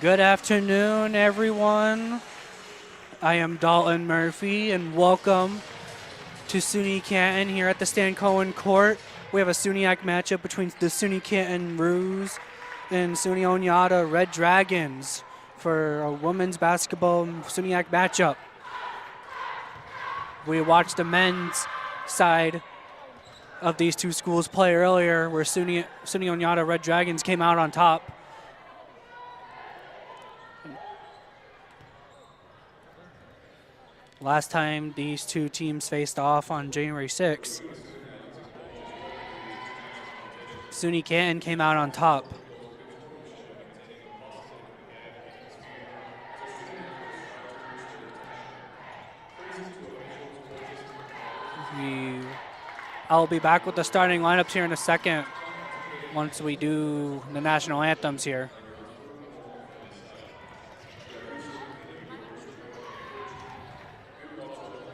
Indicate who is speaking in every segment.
Speaker 1: Good afternoon, everyone. I am Dalton Murphy, and welcome to SUNY Canton here at the Stan Cohen Court. We have a SUNYAC matchup between the SUNY Canton Roos and SUNY Oneonta Red Dragons for a women's basketball SUNYAC matchup. We watched the men's side of these two schools play earlier, where SUNY Oneonta Red Dragons came out on top. Last time these two teams faced off on January 6th, SUNY Canton came out on top. I'll be back with the starting lineups here in a second once we do the national anthems here.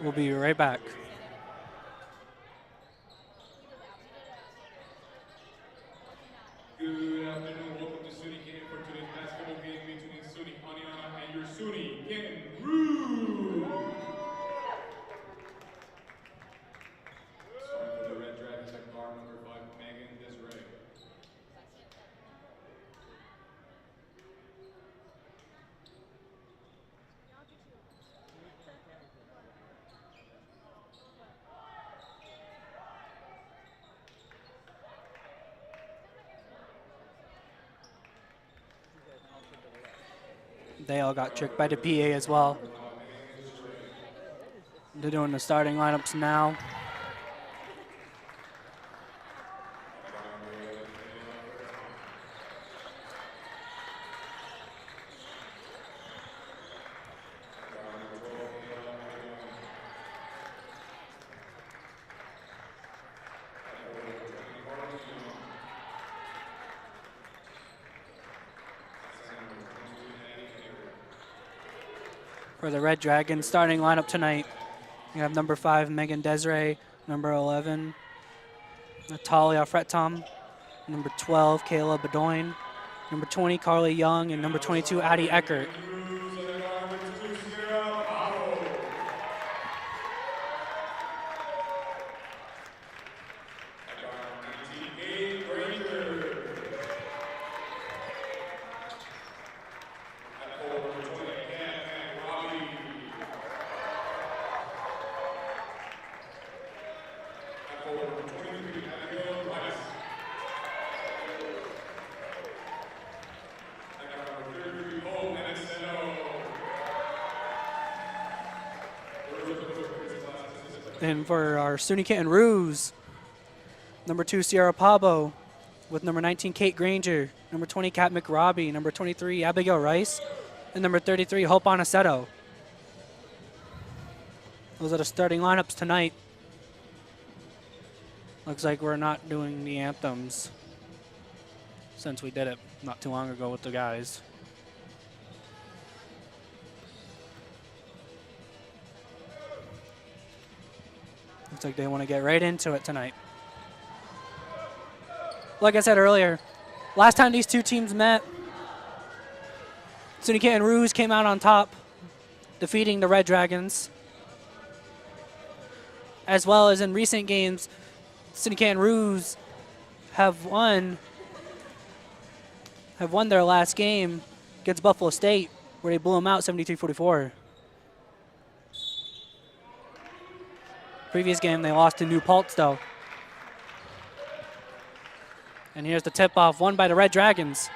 Speaker 1: We'll be right back.
Speaker 2: Good afternoon. Welcome to SUNY Canton for today's basketball game between SUNY Oneonta and your SUNY Canton Roos. Starting for the Red Dragons at guard number 5, Megan Desiree.
Speaker 1: They all got tricked by the PA as well. They're doing the starting lineups now. For the Red Dragons starting lineup tonight, you have number 5, Megan Desiree, number 11, Natalia Frettom, number 12, Kayla Bedoin, number 20, Carly Young, and number 22, Addie Eckert. And for our SUNY Canton Roos, number 2, Sierra Pabo, with number 19, Kate Granger, number 20, Kat McRobbie, number 23, Abigail Rice, and number 33, Hope Aniceto. Those are the starting lineups tonight. Looks like we're not doing the anthems since we did it not too long ago with the guys. Looks like they want to get right into it tonight. Like I said earlier, last time these two teams met, SUNY Canton Roos came out on top, defeating the Red Dragons. As well as in recent games, SUNY Canton Roos have won their last game against Buffalo State, where they blew them out 73-44. Previous game, they lost to New Paltz, though. And here's the tip-off, won by the Red Dragons.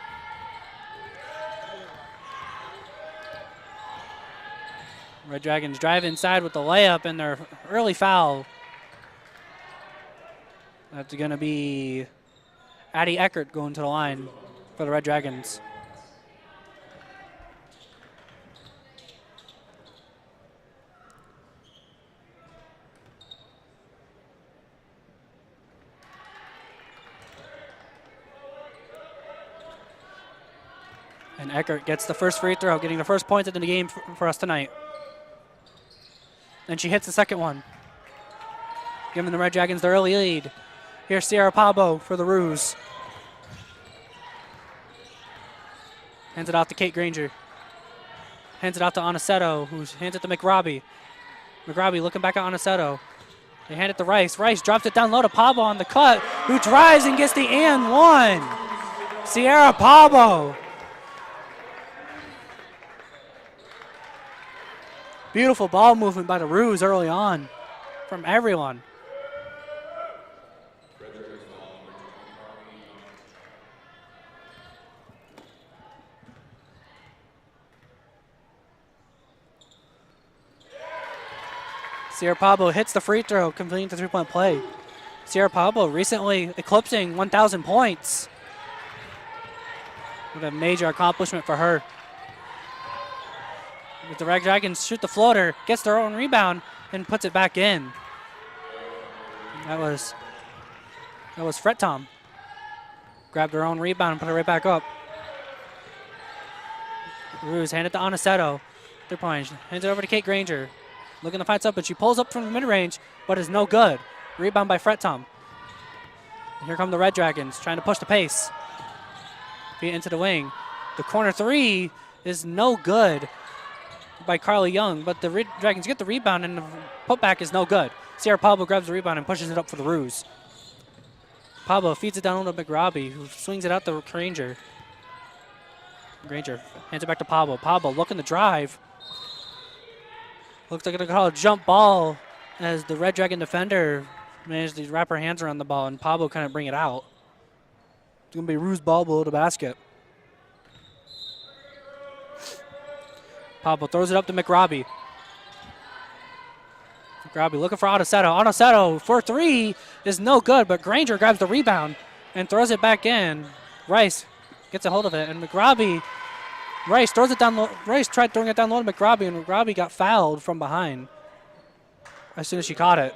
Speaker 1: Red Dragons drive inside with the layup and their early foul. That's going to be Addie Eckert going to the line for the Red Dragons. And Eckert gets the first free throw, getting the first points in the game for us tonight. And she hits the second one, giving the Red Dragons the early lead. Here's Sierra Pabo for the Roos. Hands it off to Kate Granger. Hands it off to Aniceto, who hands it to McRobbie. McRobbie looking back at Aniceto. They hand it to Rice. Rice drops it down low to Pablo on the cut, who drives and gets the and one. Sierra Pablo. Beautiful ball movement by the Roos early on from everyone. Sierra Pablo hits the free throw, completing the three-point play. Sierra Pablo recently eclipsing 1,000 points. What a major accomplishment for her. The Red Dragons shoot the floater, gets their own rebound, and puts it back in. That was Fret Tom. Grabbed their own rebound and put it right back up. Roos hand it to Aniceto. 3-point. Hands it over to Kate Granger. Looking to find something, but she pulls up from the mid-range, but is no good. Rebound by Fret Tom. Here come the Red Dragons, trying to push the pace. Feet into the wing. The corner three is no good by Carly Young, but the Red Dragons get the rebound, and the putback is no good. Sierra Pablo grabs the rebound and pushes it up for the Roos. Pablo feeds it down to McRobbie, who swings it out to Granger. Granger hands it back to Pablo. Pablo looking to drive. Looks like they're going to call a jump ball as the Red Dragon defender managed to wrap her hands around the ball, and Pablo kind of bring it out. It's going to be Roos ball below the basket. Pablo throws it up to McRobbie. McRobbie looking for Aniceto. Aniceto for three is no good, but Granger grabs the rebound and throws it back in. Rice gets a hold of it, and Rice throws it down low. Rice tried throwing it down low to McRobbie, and McRobbie got fouled from behind as soon as she caught it.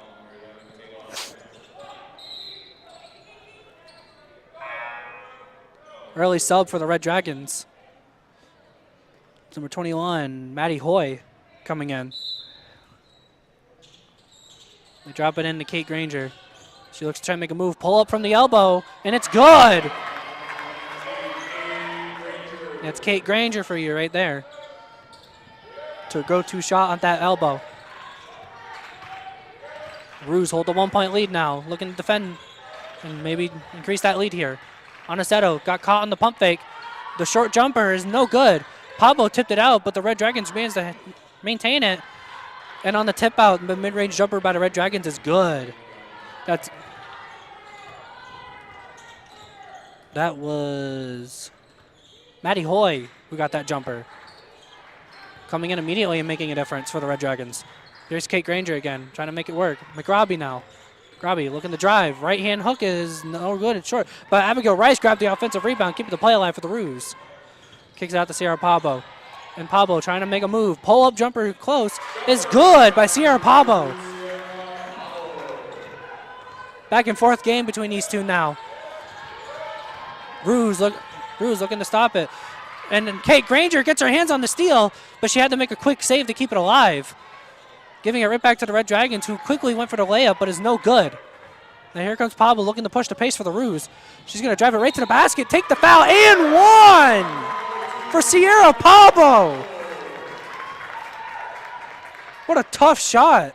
Speaker 1: Early sub for the Red Dragons. Number 21, Maddie Hoy, coming in. They drop it in to Kate Granger. She looks to try and make a move. Pull up from the elbow, and it's good. That's Kate Granger for you right there. To go-to shot on that elbow. Roos hold the 1-point lead now. Looking to defend and maybe increase that lead here. Aniceto got caught on the pump fake. The short jumper is no good. Pablo tipped it out, but the Red Dragons managed to maintain it. And on the tip out, the mid-range jumper by the Red Dragons is good. That was Maddie Hoy who got that jumper. Coming in immediately and making a difference for the Red Dragons. Here's Kate Granger again, trying to make it work. McRobbie now. McRobbie looking to drive. Right-hand hook is no good, it's short. But Abigail Rice grabbed the offensive rebound, keeping the play alive for the Roos. Kicks it out to Sierra Pablo. And Pablo trying to make a move. Pull-up jumper close is good by Sierra Pablo. Back and forth game between these two now. Roos looking to stop it. And then Kate Granger gets her hands on the steal, but she had to make a quick save to keep it alive. Giving it right back to the Red Dragons, who quickly went for the layup, but is no good. Now here comes Pablo looking to push the pace for the Roos. She's going to drive it right to the basket, take the foul, and one for Sierra Pablo. What a tough shot.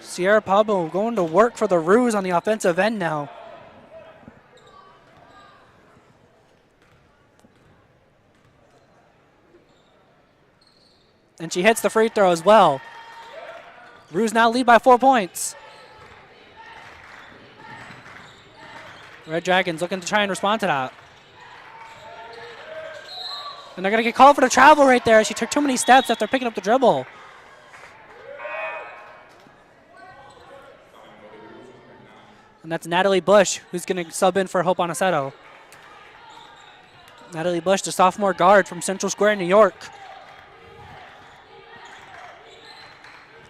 Speaker 1: Sierra Pablo going to work for the Roos on the offensive end now. And she hits the free throw as well. Roos now lead by 4 points. Red Dragons looking to try and respond to that. And they're going to get called for the travel right there. She took too many steps after picking up the dribble. And that's Natalie Bush, who's going to sub in for Hope Aniceto. Natalie Bush, the sophomore guard from Central Square, New York.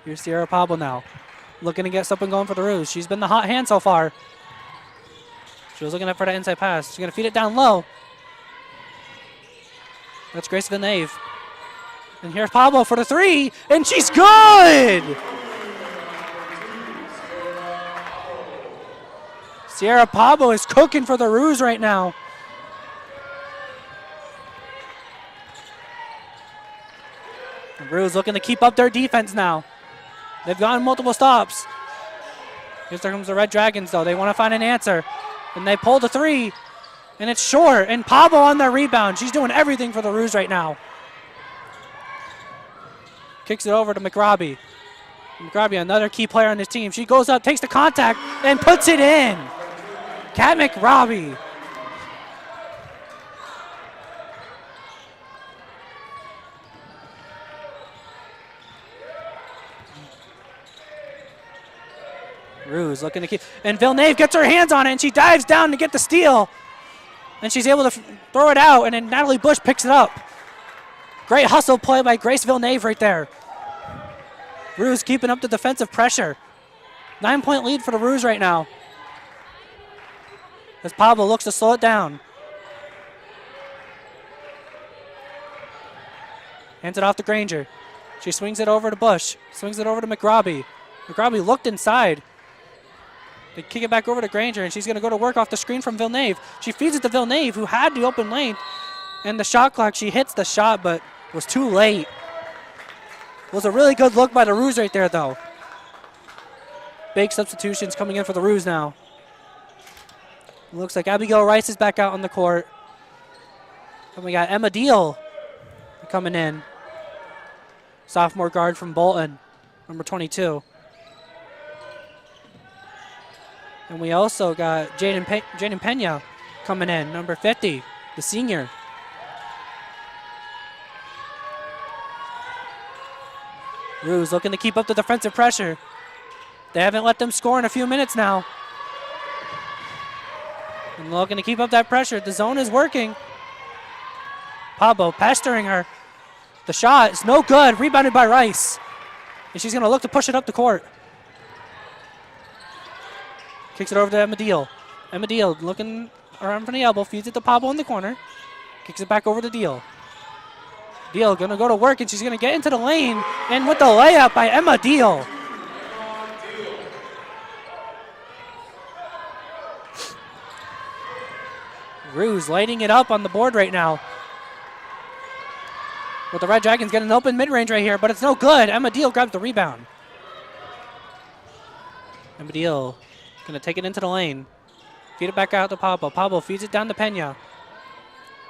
Speaker 1: Here's Sierra Pablo now, looking to get something going for the Roos. She's been the hot hand so far. She was looking for that inside pass. She's going to feed it down low. That's Grace Villeneuve. And here's Pablo for the three, and she's good! Sierra Pablo is cooking for the Roos right now. The Roos looking to keep up their defense now. They've gotten multiple stops. Here comes the Red Dragons, though. They want to find an answer. And they pull the three, and it's short. And Pablo on the rebound. She's doing everything for the Roos right now. Kicks it over to McRobbie. McRobbie, another key player on this team. She goes up, takes the contact, and puts it in. Kat McRobbie. Roos looking to keep, and Villeneuve gets her hands on it, and she dives down to get the steal. And she's able to throw it out, and then Natalie Bush picks it up. Great hustle play by Grace Villeneuve right there. Roos keeping up the defensive pressure. 9-point lead for the Roos right now. As Pablo looks to slow it down. Hands it off to Granger. She swings it over to Bush. Swings it over to McRobbie. McRobbie looked inside. They kick it back over to Granger, and she's going to go to work off the screen from Villeneuve. She feeds it to Villeneuve, who had the open lane. And the shot clock, she hits the shot, but was too late. It was a really good look by the Roos right there, though. Big substitutions coming in for the Roos now. It looks like Abigail Rice is back out on the court. And we got Emma Deal coming in. Sophomore guard from Bolton, number 22. And we also got Jaden Pena coming in, number 50, the senior. Roos looking to keep up the defensive pressure. They haven't let them score in a few minutes now. And looking to keep up that pressure. The zone is working. Pablo pestering her. The shot is no good. Rebounded by Rice. And she's going to look to push it up the court. Kicks it over to Emma Deal. Emma Deal looking around from the elbow. Feeds it to Pablo in the corner. Kicks it back over to Deal. Deal going to go to work, and she's going to get into the lane. And with the layup by Emma Deal. Roos lighting it up on the board right now. But the Red Dragons get an open mid-range right here, but it's no good. Emma Deal grabs the rebound. Emma Deal going to take it into the lane. Feed it back out to Pablo. Pablo feeds it down to Pena.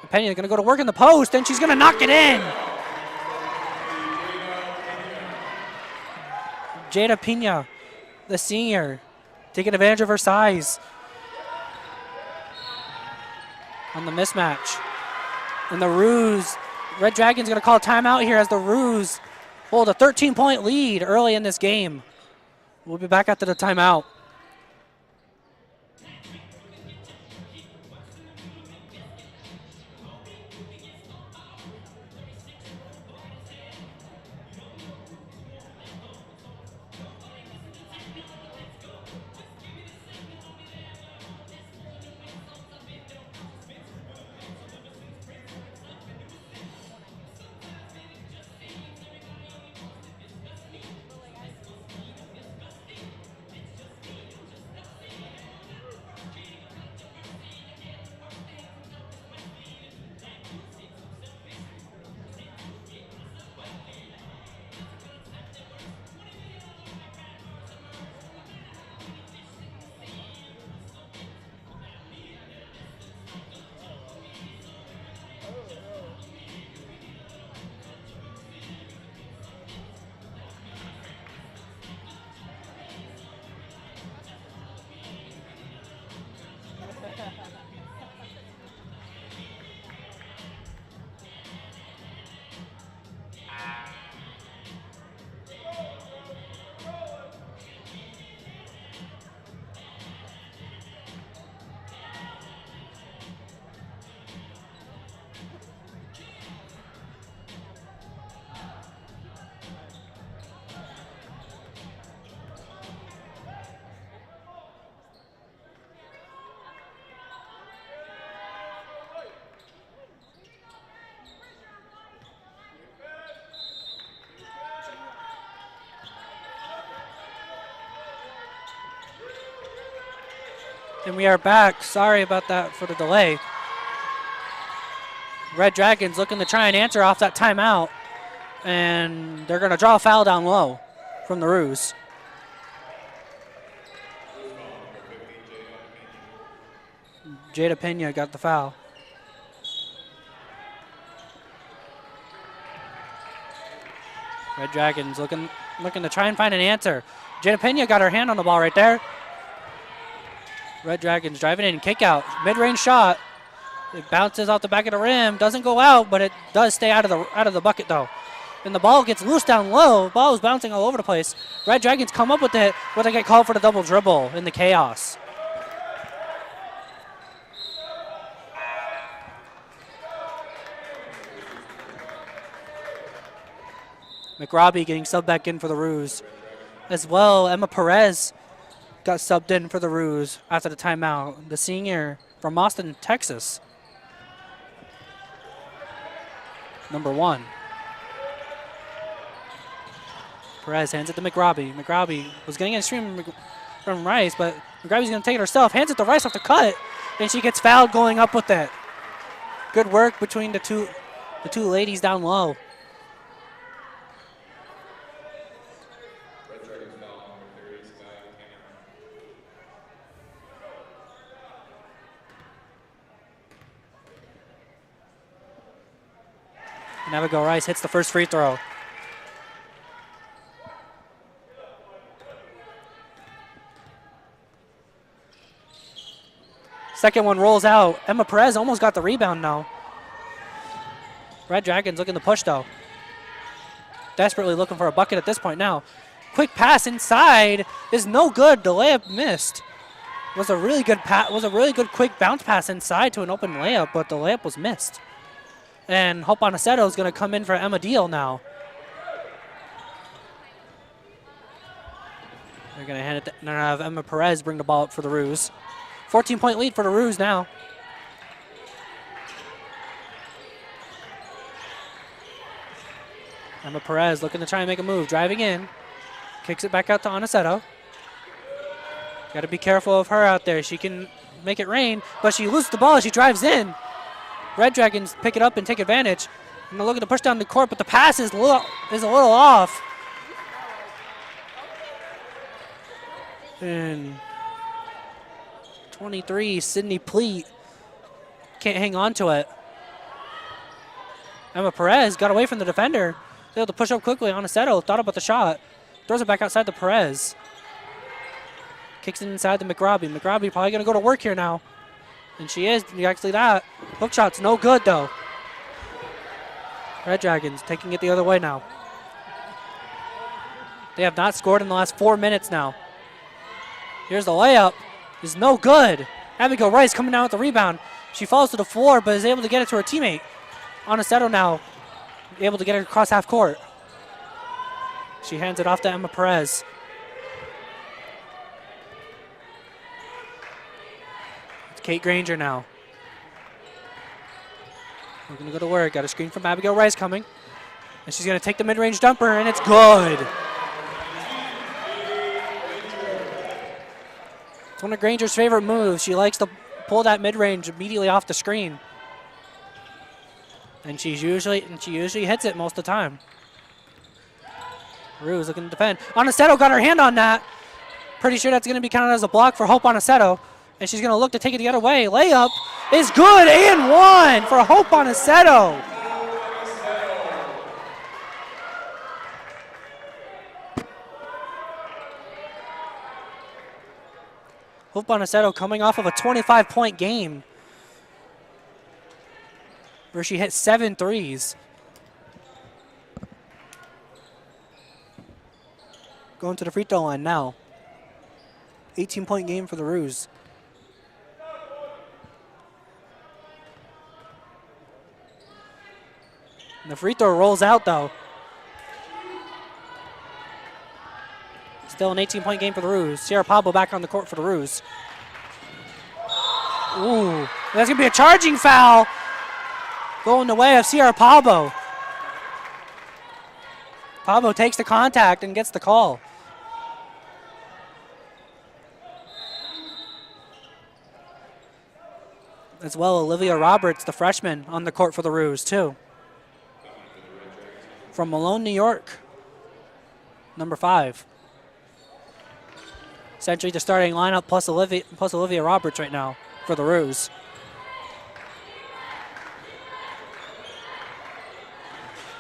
Speaker 1: And Pena going to go to work in the post, and she's going to knock it in. Jada Pena, the senior, taking advantage of her size on the mismatch. And the Roos, Red Dragons going to call a timeout here as the Roos hold a 13-point lead early in this game. We'll be back after the timeout. And we are back. Sorry about that for the delay. Red Dragons looking to try and answer off that timeout. And they're going to draw a foul down low from the Ruse. Jada Pena got the foul. Red Dragons looking to try and find an answer. Jada Pena got her hand on the ball right there. Red Dragons driving in, kick out, mid-range shot. It bounces off the back of the rim, doesn't go out, but it does stay out of the bucket though. And the ball gets loose down low. Ball is bouncing all over the place. Red Dragons come up with it, but they get called for the double dribble in the chaos. McRobbie getting subbed back in for the Ruse. As well, Emma Perez got subbed in for the Ruse after the timeout. The senior from Austin, Texas. Number 1. Perez hands it to McRobbie. McRobbie was getting an extreme from Rice, but McRobbie's going to take it herself. Hands it to Rice off the cut, and she gets fouled going up with it. Good work between the two ladies down low. And Abigail Rice hits the first free throw. Second one rolls out. Emma Perez almost got the rebound now. Red Dragons looking to push though. Desperately looking for a bucket at this point now. Quick pass inside is no good. The layup missed. Was a really good quick bounce pass inside to an open layup, but the layup was missed. And Hope Aniceto is going to come in for Emma Deal now. They're going to hand it to have Emma Perez bring the ball up for the Ruse. 14-point lead for the Ruse now. Emma Perez looking to try and make a move. Driving in. Kicks it back out to Aniceto. Got to be careful of her out there. She can make it rain, but she loses the ball as she drives in. Red Dragons pick it up and take advantage. And they're looking to push down the court, but the pass is a little off. And 23, Sydney Pleat can't hang on to it. Emma Perez got away from the defender. Able to push up quickly. Aniceto thought about the shot. Throws it back outside to Perez. Kicks it inside to McRobbie. McRobbie probably going to go to work here now. And she is. Actually, that hook shot's no good, though. Red Dragons taking it the other way now. They have not scored in the last 4 minutes now. Here's the layup. Is no good. Abigail Rice coming down with the rebound. She falls to the floor, but is able to get it to her teammate. Aniceto now able to get it across half court. She hands it off to Emma Perez. Kate Granger now. We're going to go to work. Got a screen from Abigail Rice coming. And she's going to take the mid-range jumper, and it's good. It's one of Granger's favorite moves. She likes to pull that mid-range immediately off the screen. And she usually hits it most of the time. Ruse looking to defend. Aniceto got her hand on that. Pretty sure that's going to be counted as a block for Hope Aniceto. And she's going to look to take it the other way. Layup is good and one for Hope Aniceto. Hope Aniceto coming off of a 25-point game where she hit 7 threes. Going to the free throw line now. 18-point game for the Ruse. And the free throw rolls out, though. Still an 18-point game for the Ruse. Sierra Pablo back on the court for the Ruse. Ooh, that's going to be a charging foul going the way of Sierra Pablo. Pablo takes the contact and gets the call. as well Olivia Roberts, the freshman, on the court for the Roos, too. From Malone, New York, number 5. Essentially the starting lineup plus Olivia Roberts right now for the Roos.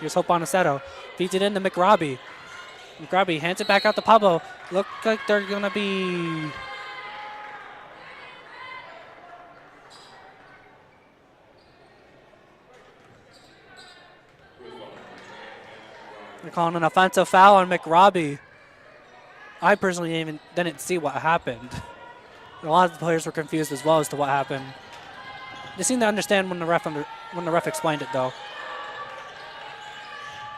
Speaker 1: Here's Hope Bonaceto. Feeds it into McRobbie. McRobbie hands it back out to Pablo. Look like they're going to be... They're calling an offensive foul on McRobbie. I personally didn't see what happened. A lot of the players were confused as well as to what happened. They seemed to understand when the ref explained it, though.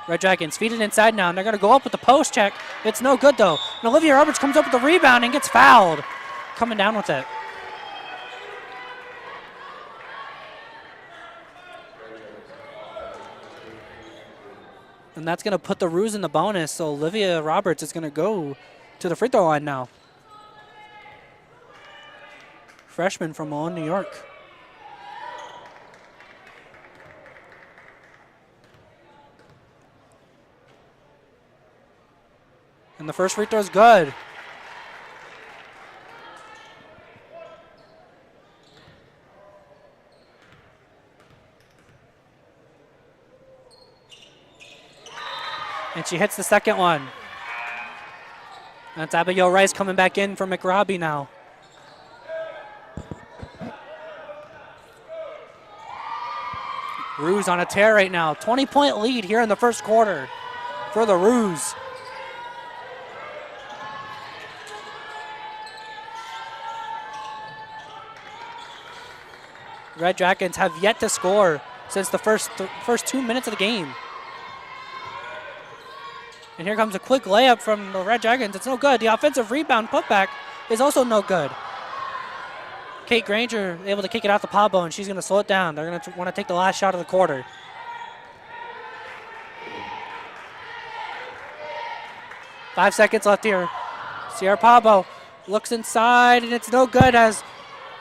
Speaker 1: Red Dragons feed it inside now, and they're going to go up with the post check. It's no good, though. And Olivia Roberts comes up with the rebound and gets fouled. Coming down with it. And that's going to put the Roos in the bonus, so Olivia Roberts is going to go to the free throw line now. Freshman from Malone, New York. And the first free throw is good. And she hits the second one. That's Abigail Rice coming back in for McRobbie now. Roos on a tear right now. 20-point lead here in the first quarter for the Roos. Red Dragons have yet to score since the first 2 minutes of the game. And here comes a quick layup from the Red Dragons. It's no good. The offensive rebound putback is also no good. Kate Granger able to kick it out to Pablo, and she's going to slow it down. They're going to want to take the last shot of the quarter. Five seconds left here. Sierra Pablo looks inside, and it's no good as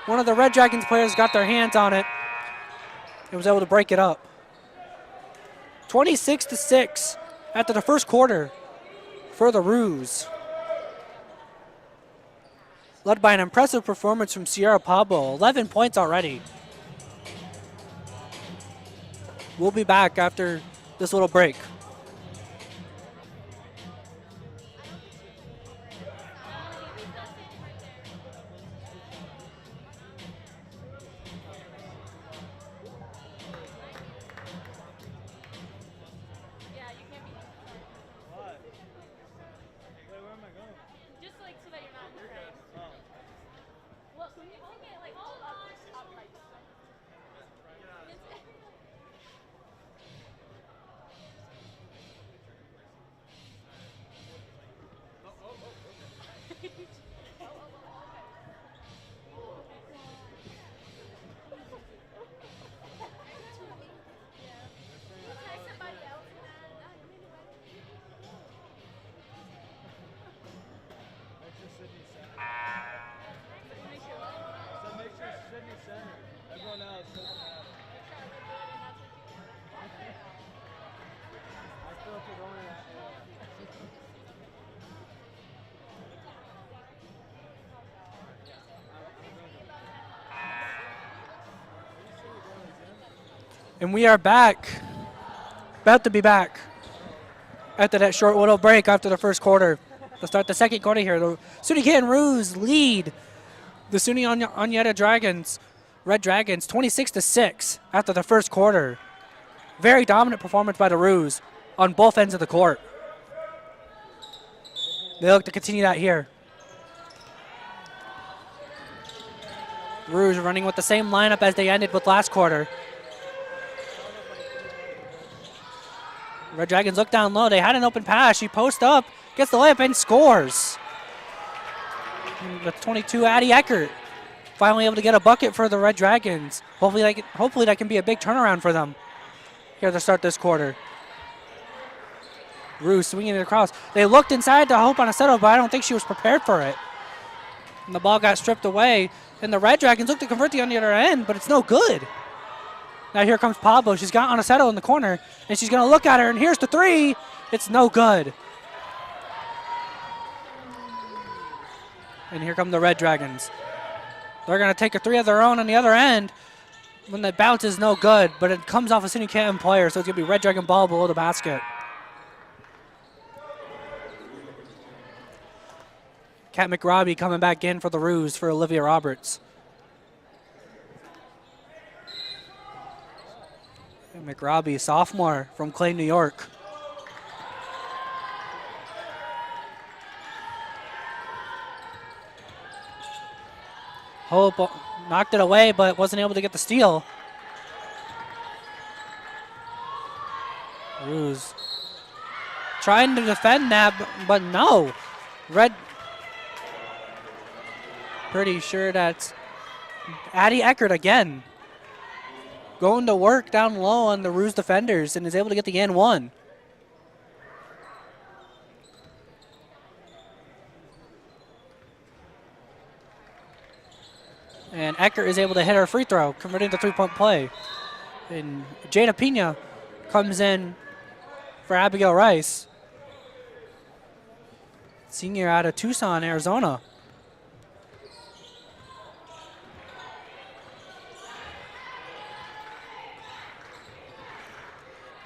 Speaker 1: one of the Red Dragons players got their hands on it and was able to break it up. 26-6 after the first quarter for the Roos. Led by an impressive performance from Sierra Pablo, 11 points already. We'll be back after this little break. And we are back, about to be back after that short little break after the first quarter. Let's start the second quarter here. The SUNY Canton Roos lead the SUNY Oneonta Dragons, Red Dragons, 26-6 after the first quarter. Very dominant performance by the Roos on both ends of the court. They look to continue that here. Roos running with the same lineup as they ended with last quarter. Red Dragons look down low. They had an open pass. She posts up, gets the layup, and scores. And the 22, Addie Eckert, finally able to get a bucket for the Red Dragons. Hopefully that can be a big turnaround for them here to start this quarter. Roos swinging it across. They looked inside to Hope Bonaceto, but I don't think she was prepared for it. And the ball got stripped away. And the Red Dragons look to convert the on the other end, but it's no good. Now here comes Pablo. She's got Oneonta in the corner, and she's going to look at her, and here's the three. It's no good. And here come the Red Dragons. They're going to take a three of their own on the other end. When the bounce is no good, but it comes off a SUNY Canton player, so it's going to be Red Dragon ball below the basket. Kat McRobbie coming back in for the Ruse for Olivia Roberts. And McRobbie, sophomore from Clay, New York. Hope knocked it away, but wasn't able to get the steal. Ruse trying to defend that, but no. Red, pretty sure that's Addie Eckert again. Going to work down low on the Ruse defenders and is able to get the and one. And Eckert is able to hit her free throw, converting the three-point play. And Jada Pina comes in for Abigail Rice, senior out of Tucson, Arizona.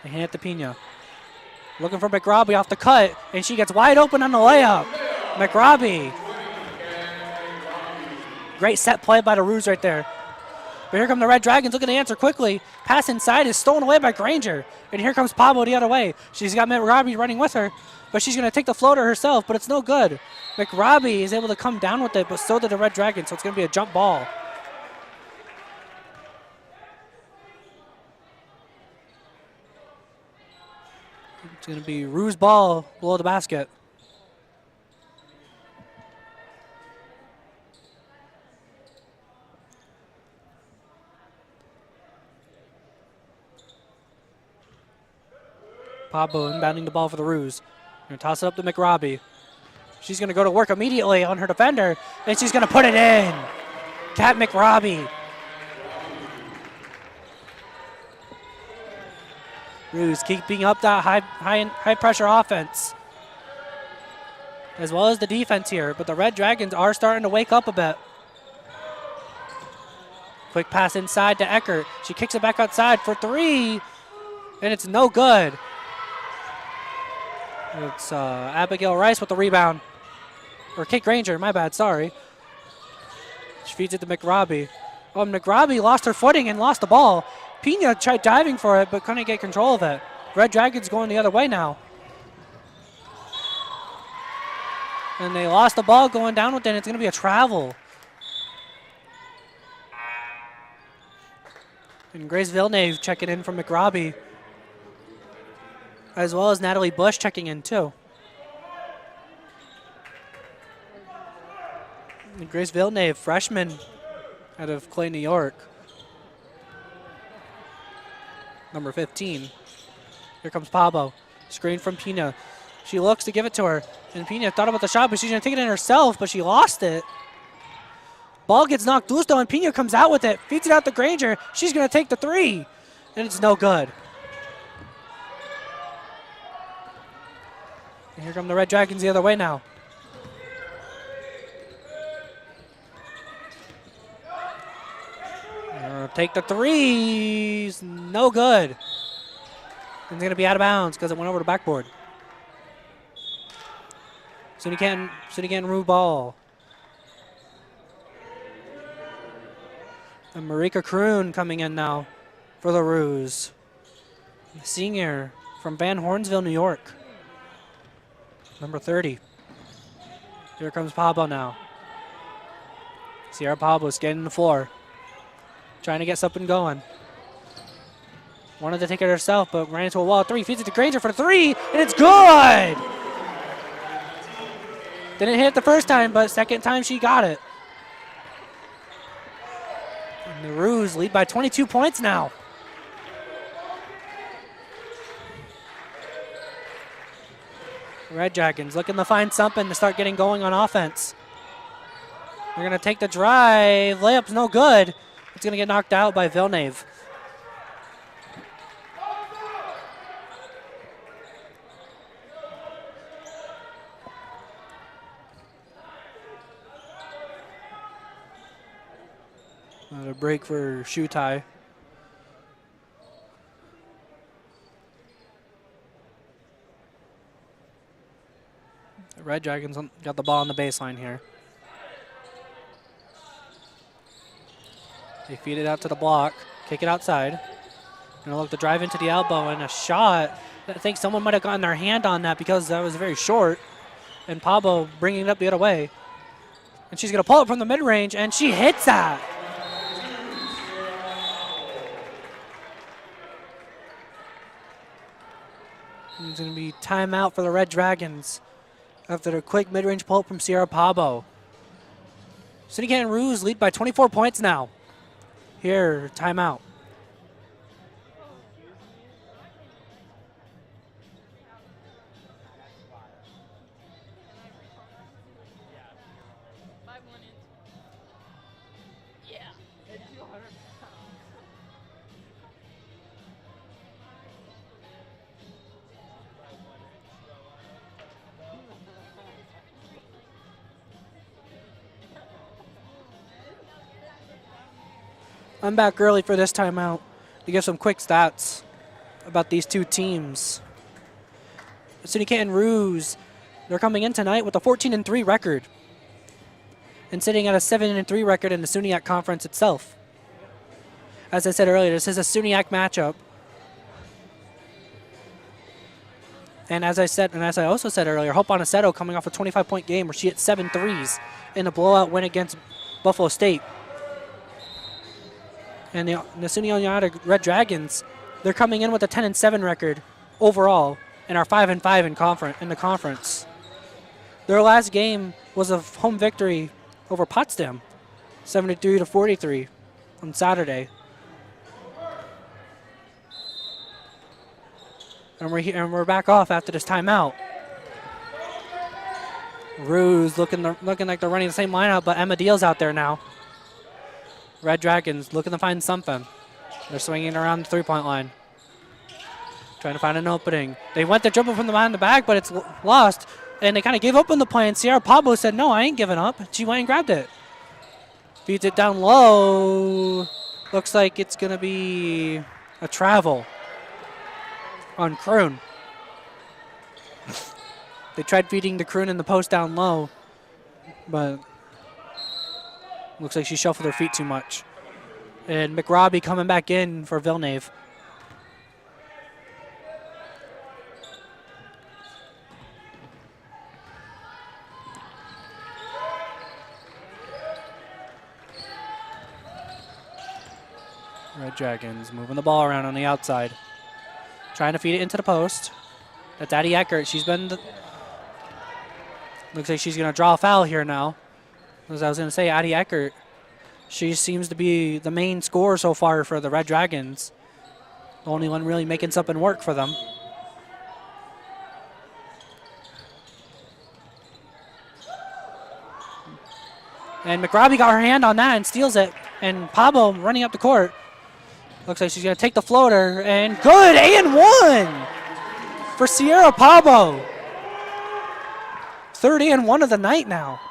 Speaker 1: They hand it to Pina. Looking for McRobbie off the cut, and she gets wide open on the layup. McRobbie. Great set play by the Ruse right there. But here come the Red Dragons looking to answer quickly. Pass inside is stolen away by Granger. And here comes Pablo the other way. She's got McRobbie running with her, but she's going to take the floater herself, but it's no good. McRobbie is able to come down with it, but so did the Red Dragons, so it's going to be a jump ball. It's going to be Ruse ball below the basket. Pablo inbounding the ball for the Ruse. Going to toss it up to McRobbie. She's going to go to work immediately on her defender, and she's going to put it in. Kat McRobbie. Ruse keeping up that high pressure offense, as well as the defense here. But the Red Dragons are starting to wake up a bit. Quick pass inside to Eckert. She kicks it back outside for three, and it's no good. It's Abigail Rice with the rebound. Or Kate Granger, my bad, sorry. She feeds it to McRobbie. Oh, McRobbie lost her footing and lost the ball. Pina tried diving for it, but couldn't get control of it. Red Dragons going the other way now. And they lost the ball going down with it, and it's going to be a travel. And Grace Villeneuve checking in from McRobbie, as well as Natalie Bush checking in too. And Grace Villeneuve, freshman out of Clay, New York. Number 15. Here comes Pablo. Screen from Pina. She looks to give it to her. And Pina thought about the shot, but she's going to take it in herself, but she lost it. Ball gets knocked loose though, and Pina comes out with it. Feeds it out to Granger. She's going to take the three. And it's no good. And here come the Red Dragons the other way now. Take the threes. No good. And it's going to be out of bounds because it went over the backboard. SUNY Canton Rue ball. And Marika Kroon coming in now for the Ruse. Senior from Van Hornsville, New York. Number 30. Here comes Pablo now. Sierra Pablo scanning the floor, trying to get something going. Wanted to take it herself, but ran into a wall. Three, feeds it to Granger for the three, and it's good! Didn't hit it the first time, but second time she got it. And the Ruse lead by 22 points now. Red Dragons looking to find something to start getting going on offense. They're going to take the drive. Layup's no good. It's going to get knocked out by Villeneuve. A break for Shutai. The Red Dragons got the ball on the baseline here. They feed it out to the block, kick it outside. Gonna look to drive into the elbow and a shot. I think someone might have gotten their hand on that because that was very short. And Pablo bringing it up the other way. And she's gonna pull it from the mid-range and she hits that. It's going to be timeout for the Red Dragons after the quick mid-range pull from Sierra Pablo. SUNY Canton Rouge lead by 24 points now. Here, timeout. I'm back early for this timeout to give some quick stats about these two teams. SUNY Canton Rouge, they're coming in tonight with a 14-3 record and sitting at a 7-3 record in the SUNYAC conference itself. As I said earlier, this is a SUNYAC matchup. And as I also said earlier, Hope Aniceto coming off a 25-point game where she hit 7 threes in a blowout win against Buffalo State. And the SUNY Oneonta Red Dragons, they're coming in with a 10-7 record overall and are 5-5 in the conference. Their last game was a home victory over Potsdam, 73-43 on Saturday. And we're back off after this timeout. Rouge looking like they're running the same lineup, but Emma Deal's out there now. Red Dragons looking to find something. They're swinging around the three-point line. Trying to find an opening. They went to dribble from the behind the back, but it's lost. And they kind of gave up on the play. And Sierra Pablo said, no, I ain't giving up. She went and grabbed it. Feeds it down low. Looks like it's going to be a travel on Kroon. They tried feeding the Kroon in the post down low, but looks like she shuffled her feet too much. And McRobbie coming back in for Villeneuve. Red Dragons moving the ball around on the outside. Trying to feed it into the post. That's Addie Eckert. She's been... looks like she's going to draw a foul here now. As I was going to say, Addie Eckert, she seems to be the main scorer so far for the Red Dragons. The only one really making something work for them. And McRobbie got her hand on that and steals it. And Pablo running up the court. Looks like she's going to take the floater. And good, and one for Sierra Pablo. Third and one of the night now.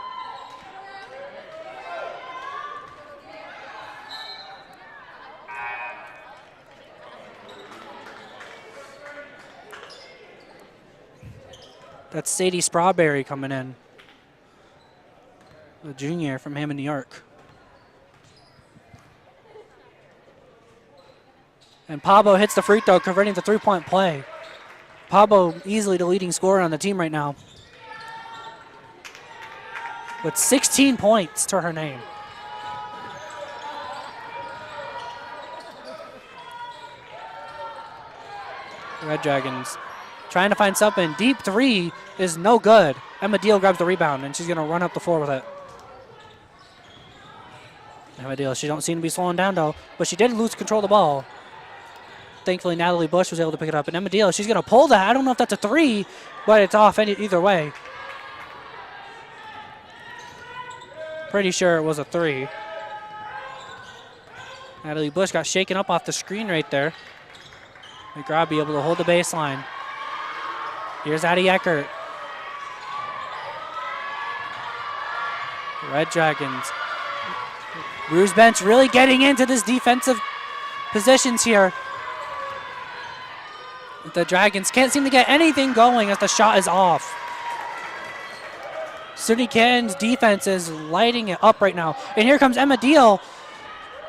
Speaker 1: That's Sadie Strawberry coming in, a junior from Hammond, New York. And Pablo hits the free throw, converting the three-point play. Pablo easily the leading scorer on the team right now, with 16 points to her name. Red Dragons trying to find something. Deep three is no good. Emma Deal grabs the rebound, and she's going to run up the floor with it. Emma Deal, she don't seem to be slowing down, though, but she did lose control of the ball. Thankfully, Natalie Bush was able to pick it up. And Emma Deal, she's going to pull that. I don't know if that's a three, but it's off either way. Pretty sure it was a 3. Natalie Bush got shaken up off the screen right there. McRobbie able to hold the baseline. Here's Addie Eckert. Red Dragons. Ruse bench really getting into this defensive positions here. The Dragons can't seem to get anything going as the shot is off. SUNY Canton's defense is lighting it up right now. And here comes Emma Deal.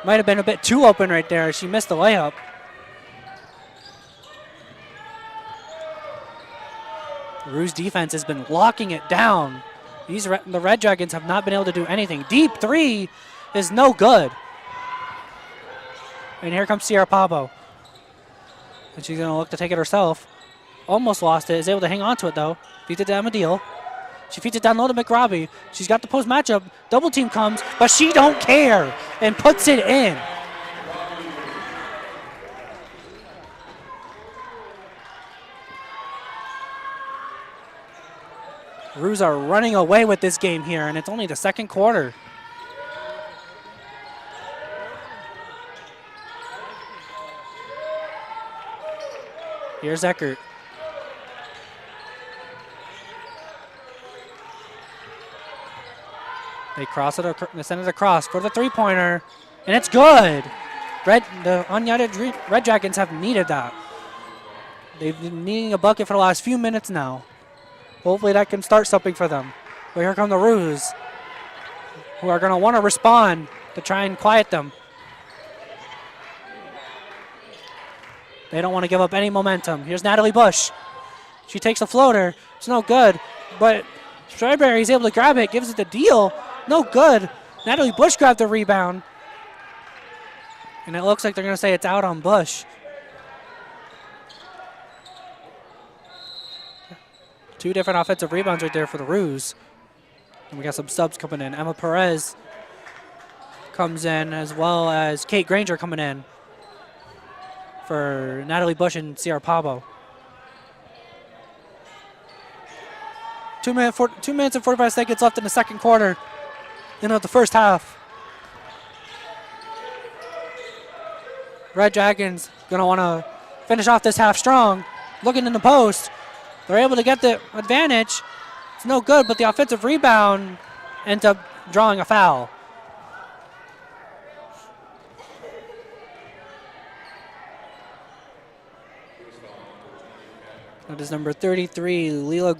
Speaker 1: Might have been a bit too open right there. She missed the layup. The Ruse defense has been locking it down. The Red Dragons have not been able to do anything. Deep 3 is no good. And here comes Sierra Pabo. And she's going to look to take it herself. Almost lost it. Is able to hang on to it, though. Feeds it to Emma Deal. She feeds it down low to McRobbie. She's got the post matchup. Double team comes, but she don't care and puts it in. Ruse are running away with this game here, and it's only the second quarter. Here's Eckert. They they send it across for the three-pointer, and it's good. The Oneonta Red Dragons have needed that. They've been needing a bucket for the last few minutes now. Hopefully that can start something for them. But here come the Ruse, who are going to want to respond to try and quiet them. They don't want to give up any momentum. Here's Natalie Bush. She takes a floater. It's no good, but Strawberry's able to grab it, gives it the Deal. No good. Natalie Bush grabbed the rebound. And it looks like they're going to say it's out on Bush. Two different offensive rebounds right there for the Ruse. And we got some subs coming in. Emma Perez comes in, as well as Kate Granger coming in for Natalie Bush and Sierra Pabo. 2 minutes and 45 seconds left in the second quarter. Of the first half. Red Dragons gonna want to finish off this half strong. Looking in the post. They're able to get the advantage. It's no good, but the offensive rebound ends up drawing a foul. That is number 33, Lila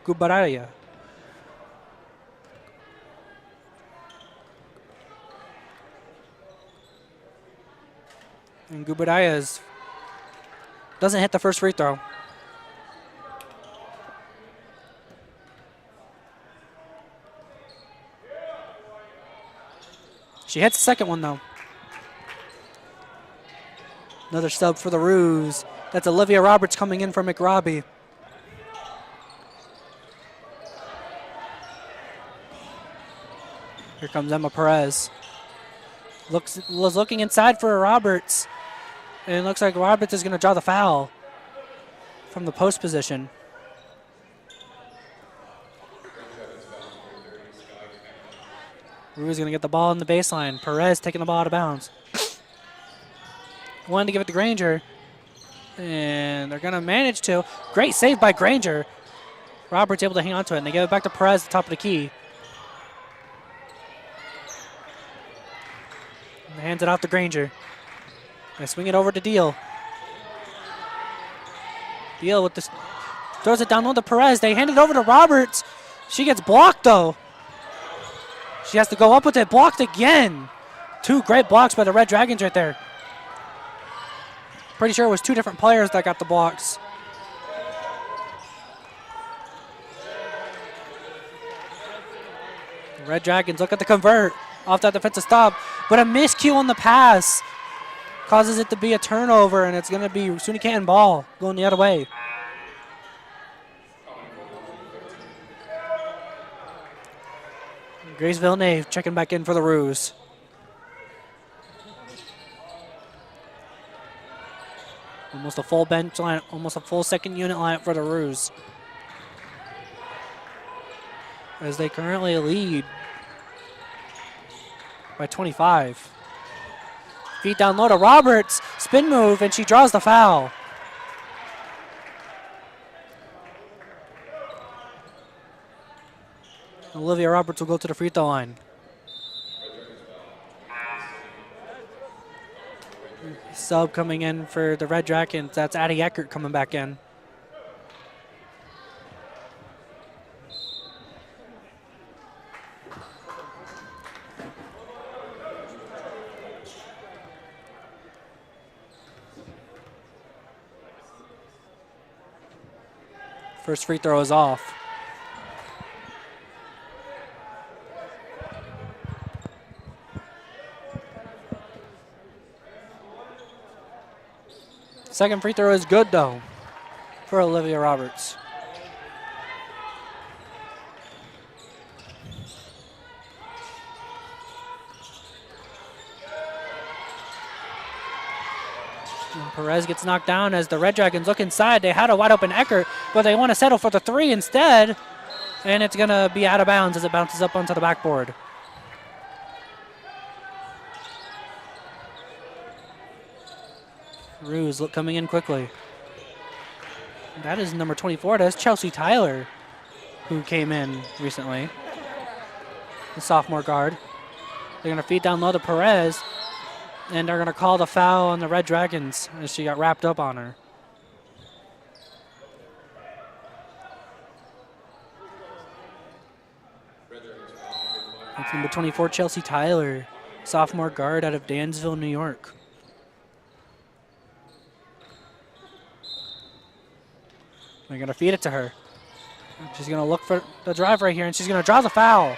Speaker 1: Gubaraya. And Gubaraya doesn't hit the first free throw. She hits the second one, though. Another sub for the Ruse. That's Olivia Roberts coming in for McRobbie. Here comes Emma Perez. Was looking inside for Roberts. And it looks like Roberts is going to draw the foul from the post position. Ruiz going to get the ball in the baseline. Perez taking the ball out of bounds. Wanted to give it to Granger. And they're going to manage to. Great save by Granger. Roberts able to hang on to it. And they give it back to Perez at the top of the key. And hands it off to Granger. They swing it over to Deal. Deal with this. Throws it down low to Perez. They hand it over to Roberts. She gets blocked, though. She has to go up with it. Blocked again. Two great blocks by the Red Dragons right there. Pretty sure it was two different players that got the blocks. The Red Dragons look at the convert off that defensive stop, but a miscue on the pass causes it to be a turnover, and it's going to be SUNY Canton ball going the other way. Grace Villeneuve checking back in for the Ruse. Almost a full bench line, almost a full second unit line for the Ruse. as they currently lead by 25. Feet down low to Roberts. Spin move, and she draws the foul. Olivia Roberts will go to the free throw line. Sub coming in for the Red Dragons. That's Addie Eckert coming back in. First free throw is off. Second free throw is good, though, for Olivia Roberts. And Perez gets knocked down as the Red Dragons look inside. They had a wide open Eckert, but they want to settle for the three instead. And it's going to be out of bounds as it bounces up onto the backboard. Ruse coming in quickly. That is number 24. That's Chelsea Tyler, who came in recently. The sophomore guard. They're going to feed down low to Perez, and they're going to call the foul on the Red Dragons as she got wrapped up on her. That's number 24, Chelsea Tyler, sophomore guard out of Dansville, New York. They're going to feed it to her. She's going to look for the drive right here, and she's going to draw the foul.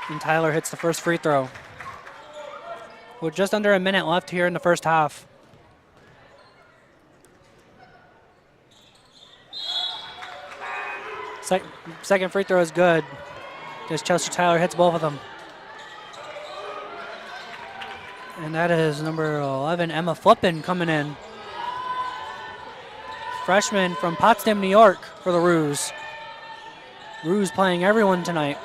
Speaker 1: And Tyler hits the first free throw. With just under a minute left here in the first half. Second free throw is good, as Chelsea Tyler hits both of them. And that is number 11, Emma Flippen, coming in. Freshman from Potsdam, New York, for the Roos. Roos playing everyone tonight.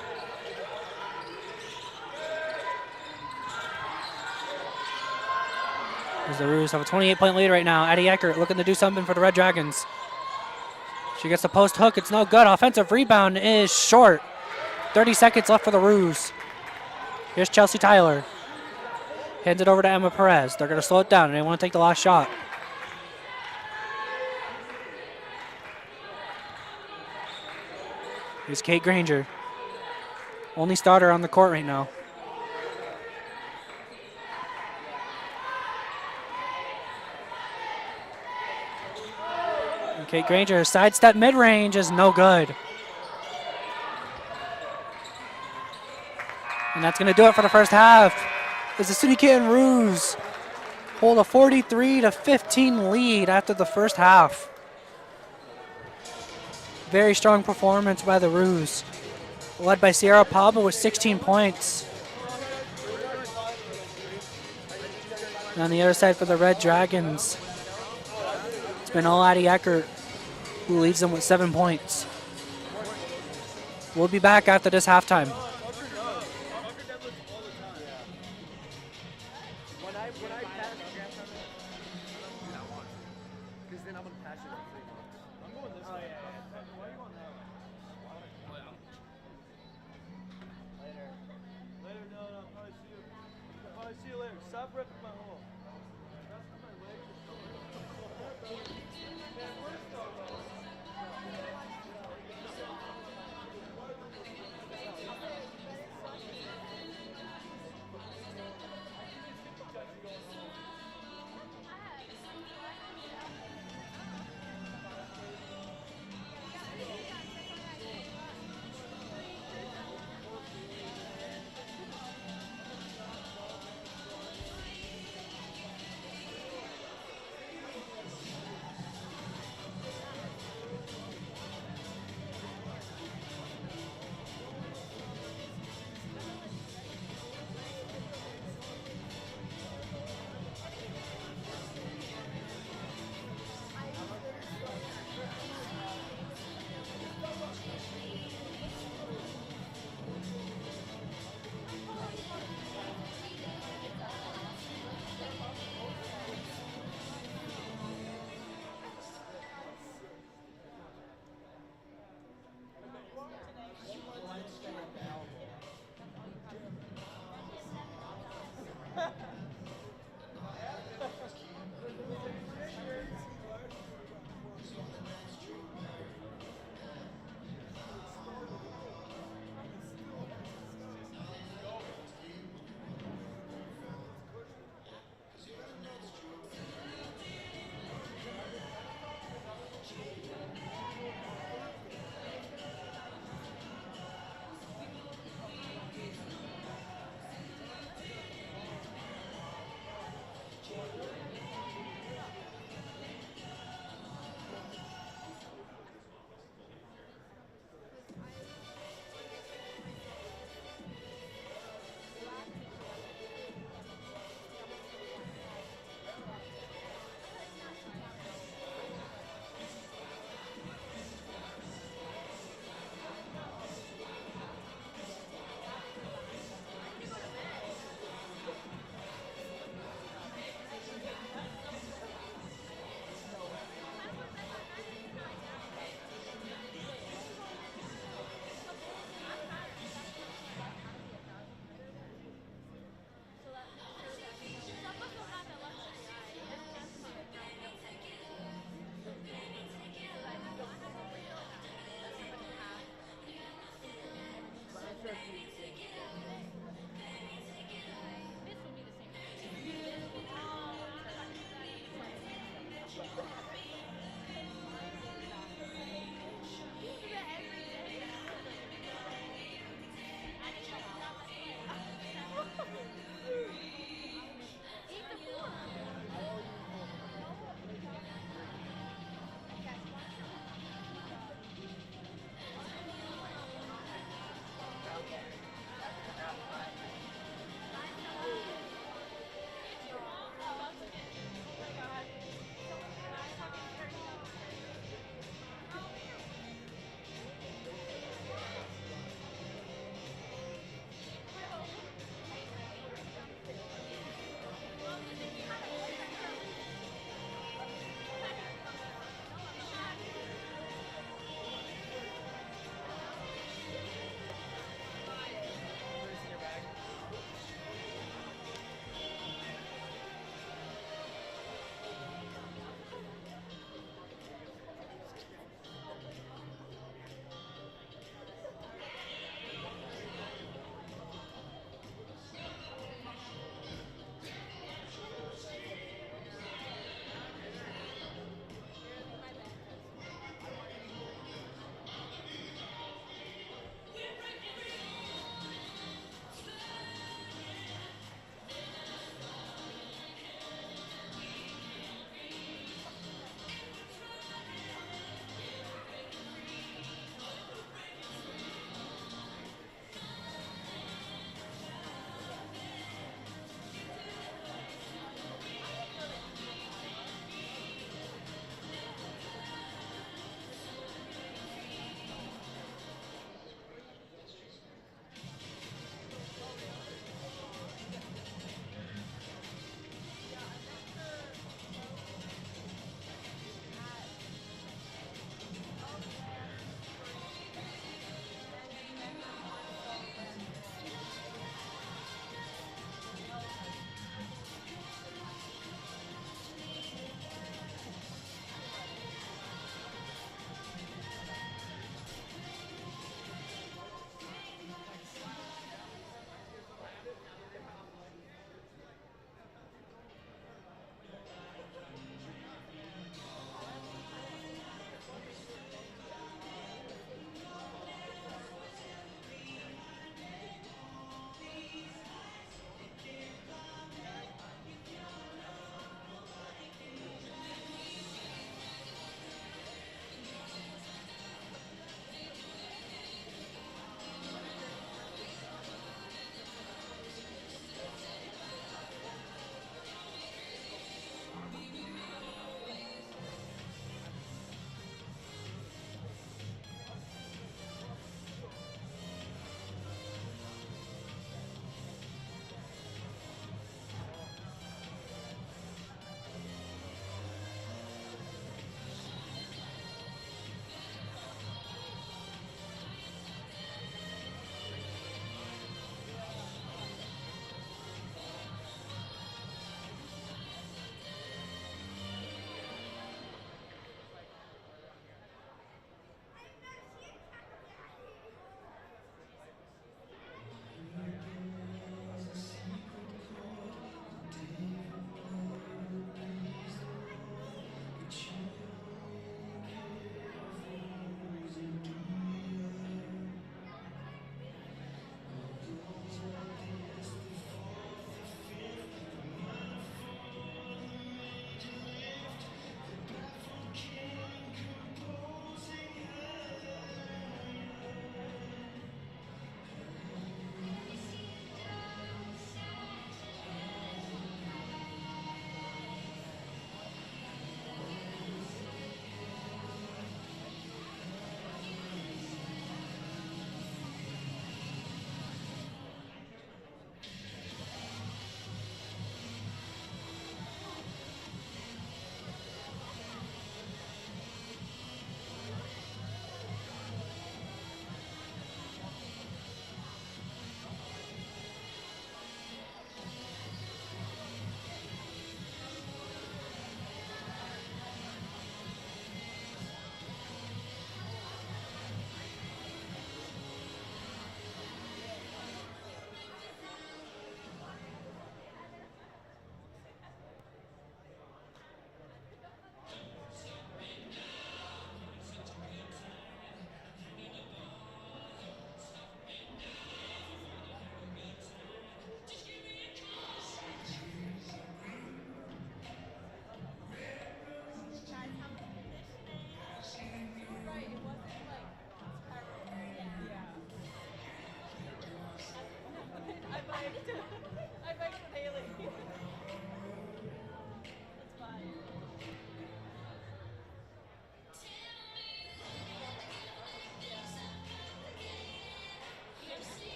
Speaker 1: As the Roos have a 28-point lead right now. Addie Eckert looking to do something for the Red Dragons. She gets the post hook. It's no good. Offensive rebound is short. 30 seconds left for the Roos. Here's Chelsea Tyler. Hands it over to Emma Perez. They're going to slow it down, and they want to take the last shot. Here's Kate Granger. Only starter on the court right now. Kate Granger, sidestep mid-range is no good. And that's going to do it for the first half. As the SUNY Canton Roos hold a 43-15 lead after the first half. Very strong performance by the Roos, led by Sierra Palma with 16 points. And on the other side for the Red Dragons, it's been all Addie Eckert, who leads them with 7 points. We'll be back after this halftime.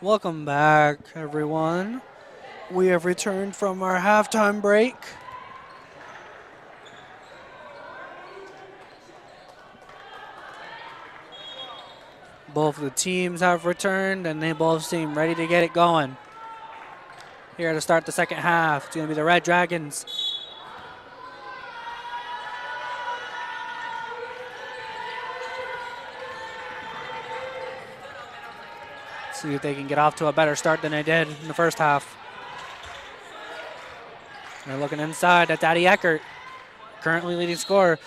Speaker 1: Welcome back, everyone. We have returned from our halftime break. Both of the teams have returned, and they both seem ready to get it going. Here to start the second half, it's going to be the Red Dragons. See if they can get off to a better start than they did in the first half. They're looking inside. That's Addie Eckert, currently leading scorer.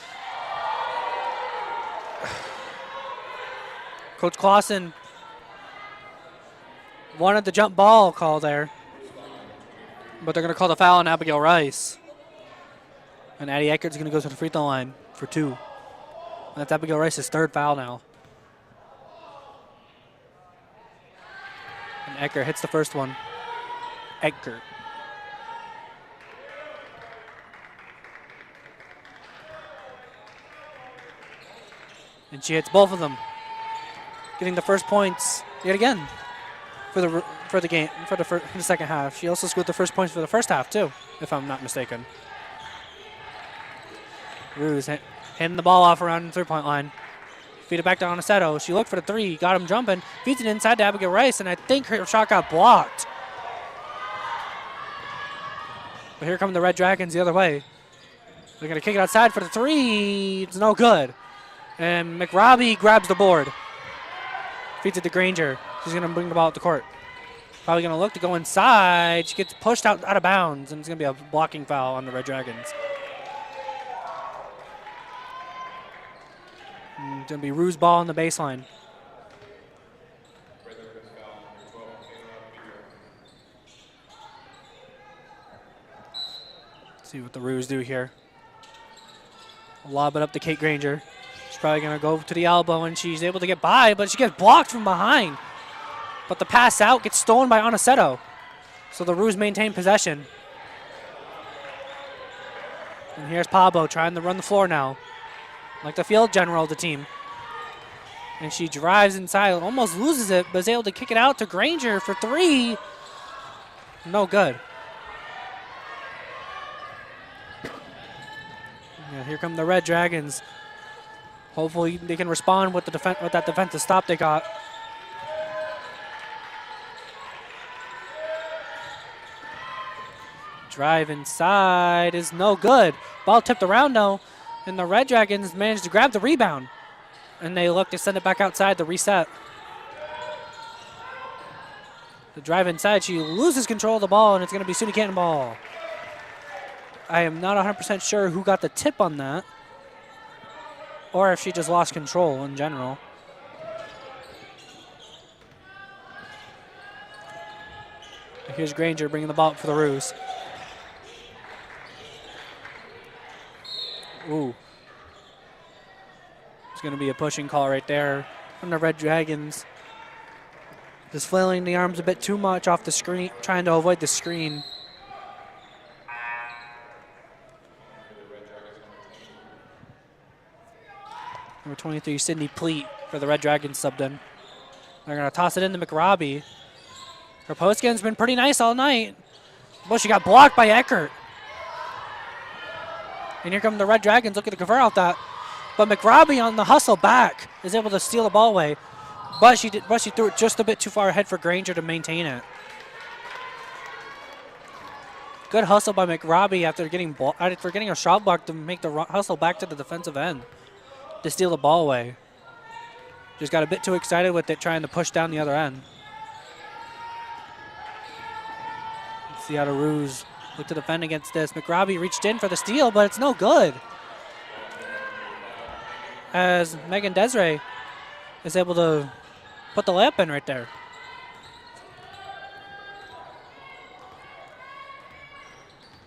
Speaker 1: Coach Clausen wanted the jump ball call there, but they're going to call the foul on Abigail Rice. And Addie Eckert's going to go to the free throw line for 2. That's Abigail Rice's 3rd foul now. And Eckert hits the first one. Eckert. And she hits both of them, getting the first points yet again for the game for the second half. She also scored the first points for the first half too, if I'm not mistaken. Ruse hitting the ball off around the 3-point line. Feed it back to Aniceto. She looked for the 3, got him jumping, feeds it inside to Abigail Rice, and I think her shot got blocked. But here come the Red Dragons the other way. They're going to kick it outside for the 3. It's no good. And McRobbie grabs the board. Feeds it to Granger. She's going to bring the ball up the court. Probably going to look to go inside. She gets pushed out of bounds, and it's going to be a blocking foul on the Red Dragons. It's going to be Rue's ball on the baseline. See what the Rues do here. Lob it up to Kate Granger. She's probably going to go to the elbow, and she's able to get by, but she gets blocked from behind. But the pass out gets stolen by Aniceto. So the Rues maintain possession. And here's Pablo trying to run the floor now, like the field general of the team. And she drives inside, almost loses it, but is able to kick it out to Granger for 3. No good. Yeah, here come the Red Dragons. Hopefully they can respond with that defensive stop they got. Drive inside is no good. Ball tipped around though, and the Red Dragons managed to grab the rebound. And they look to send it back outside to reset. The drive inside, she loses control of the ball, and it's going to be SUNY Canton ball. I am not 100% sure who got the tip on that, or if she just lost control in general. Here's Granger bringing the ball up for the Roos. Ooh. It's going to be a pushing call right there from the Red Dragons. Just flailing the arms a bit too much off the screen, trying to avoid the screen. Number 23, Sydney Pleat for the Red Dragons subbed in. They're going to toss it into McRobbie. Her post game's been pretty nice all night. But she got blocked by Eckert. And here come the Red Dragons looking to convert out that. But McRobbie on the hustle back is able to steal the ball away. But she threw it just a bit too far ahead for Granger to maintain it. Good hustle by McRobbie after getting a shot block to make the hustle back to the defensive end to steal the ball away. Just got a bit too excited with it, trying to push down the other end. Let's see how to Ruse look to defend against this. McRobbie reached in for the steal, but it's no good. As Megan Desiree is able to put the layup in right there.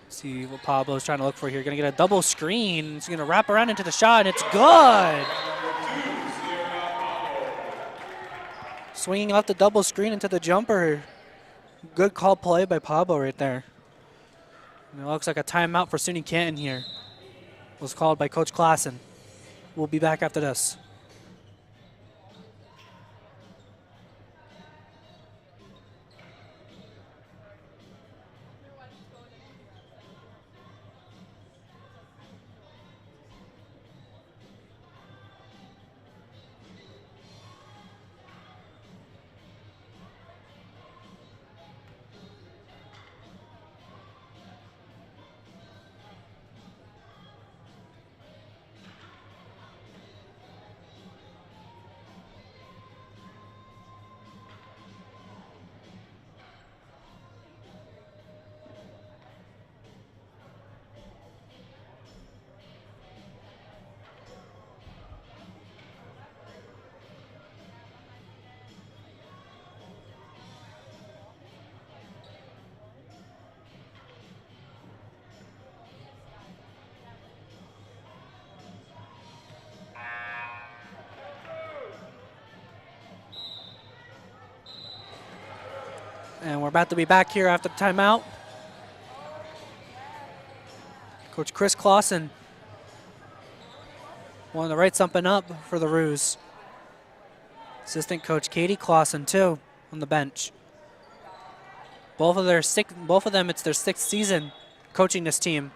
Speaker 1: See what Pablo's trying to look for here. Going to get a double screen. He's going to wrap around into the shot, and it's good. Swinging off the double screen into the jumper. Good call play by Pablo right there. And it looks like a timeout for SUNY Canton here. Was called by Coach Klassen. We'll be back after this. And we're about to be back here after the timeout. Coach Chris Clausen wanted to write something up for the Ruse. Assistant Coach Katie Clausen too on the bench. Both of them, it's their 6th season coaching this team.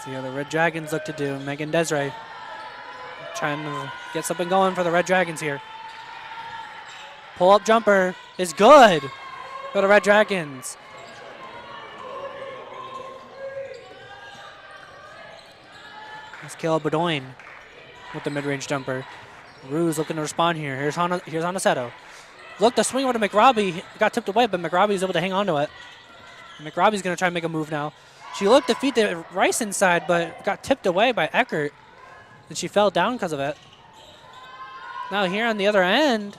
Speaker 1: See how the Red Dragons look to do. Megan Desiree trying to get something going for the Red Dragons here. Pull-up jumper is good for the Red Dragons. That's Kayla Bedoin with the mid-range jumper. Ruse looking to respond here. Here's Anasetto. Look, the swing over to McRobbie. Got tipped away, but McRobbie's able to hang on to it. McRobbie's going to try and make a move now. She looked to feed the Rice inside, but got tipped away by Eckert. And she fell down because of it. Now here on the other end,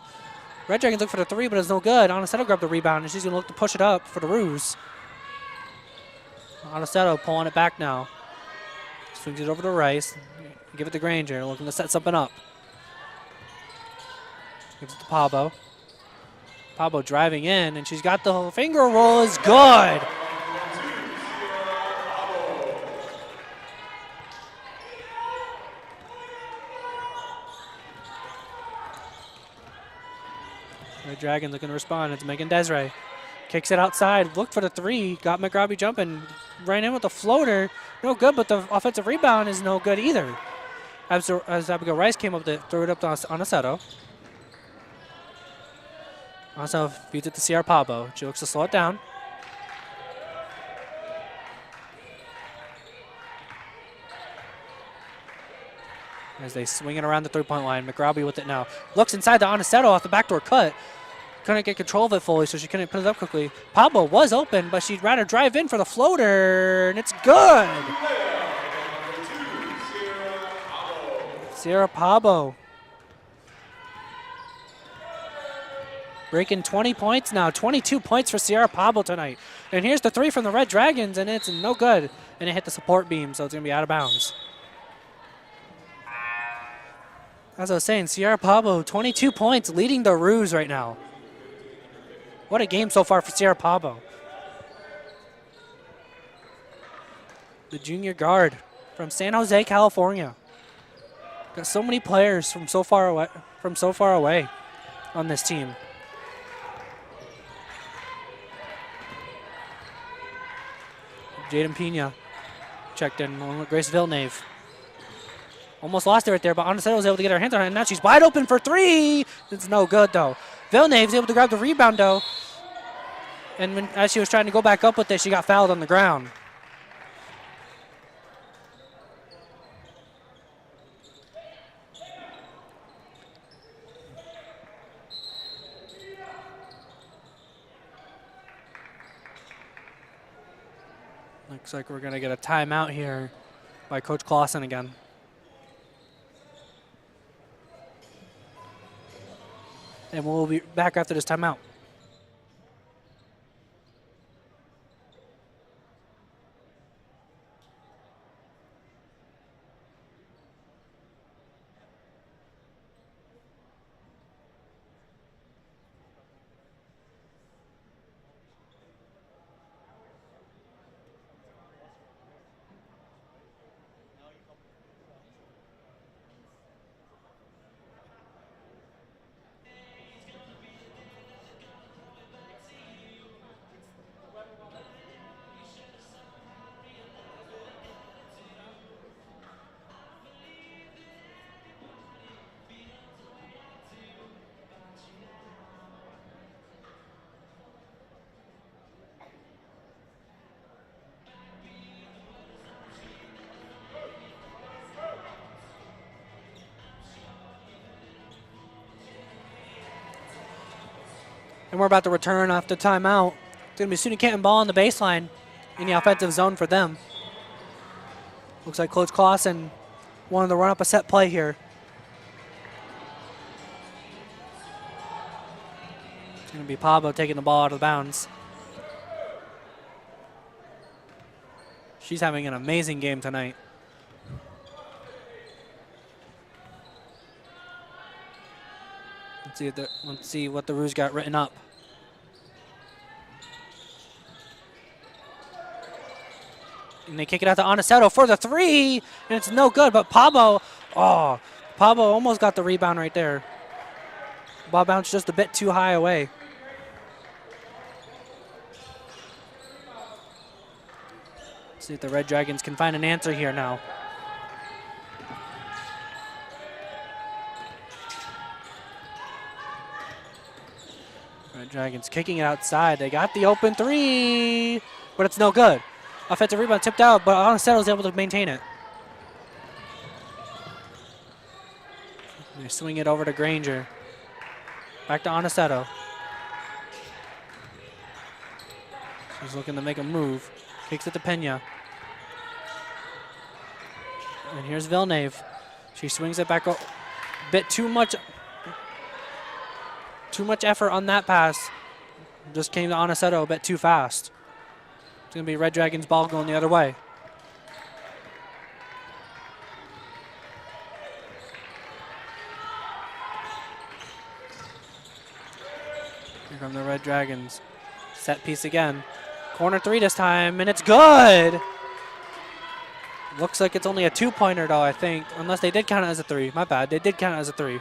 Speaker 1: Red Dragons look for the 3, but it's no good. Anasetto grabbed the rebound, and she's going to look to push it up for the Ruse. Anasetto pulling it back now. Swings it over to Rice. Give it to Granger, looking to set something up. Gives it to Pablo. Pablo driving in, and she's got the finger roll. Is good. Red Dragons looking to respond. It's Megan Desiree. Kicks it outside. Looked for the 3. Got McRobbie jumping. Ran in with the floater. No good, but the offensive rebound is no good either. As Abigail Rice came up to throw it up to Anasetto. Also feeds it to Sierra Pablo. She looks to slow it down. As they swing it around the 3-point line. McRobbie with it now. Looks inside to Anasetto off the backdoor cut. Couldn't get control of it fully, so she couldn't put it up quickly. Pablo was open, but she'd rather drive in for the floater, and it's good. Sierra Pablo. Breaking 20 points now. 22 points for Sierra Pablo tonight. And here's the three from the Red Dragons, and it's no good. And it hit the support beam, so it's going to be out of bounds. As I was saying, Sierra Pablo, 22 points, leading the Roos right now. What a game so far for Sierra Pablo. The junior guard from San Jose, California. Got so many players from so far away on this team. Jaden Pena checked in along with Grace Villeneuve. Almost lost it right there, but Oneonta was able to get her hands on it, and now she's wide open for three. It's no good, though. Villeneuve's able to grab the rebound, though. And as she was trying to go back up with it, she got fouled on the ground. Looks like we're going to get a timeout here by Coach Clausen again. And we'll be back after this timeout. And we're about to return after timeout. It's going to be SUNY Canton ball on the baseline in the offensive zone for them. Looks like Coach Clausen wanted to run up a set play here. It's going to be Pablo taking the ball out of bounds. She's having an amazing game tonight. Let's see what the Roos got written up. And they kick it out to Oneonta for the three, and it's no good, but Pablo almost got the rebound right there. Ball bounced just a bit too high away. Let's see if the Red Dragons can find an answer here now. Red Dragons kicking it outside. They got the open three, but it's no good. Offensive rebound tipped out, but Oneonta was able to maintain it. They swing it over to Granger. Back to Oneonta. She's looking to make a move. Kicks it to Pena. And here's Villeneuve. She swings it back a bit too much effort on that pass. Just came to Oneonta a bit too fast. It's going to be Red Dragons ball going the other way. Here come the Red Dragons. Set piece again. Corner three this time, and it's good! Looks like it's only a two-pointer, though, I think. Unless they did count it as a three. My bad. They did count it as a three.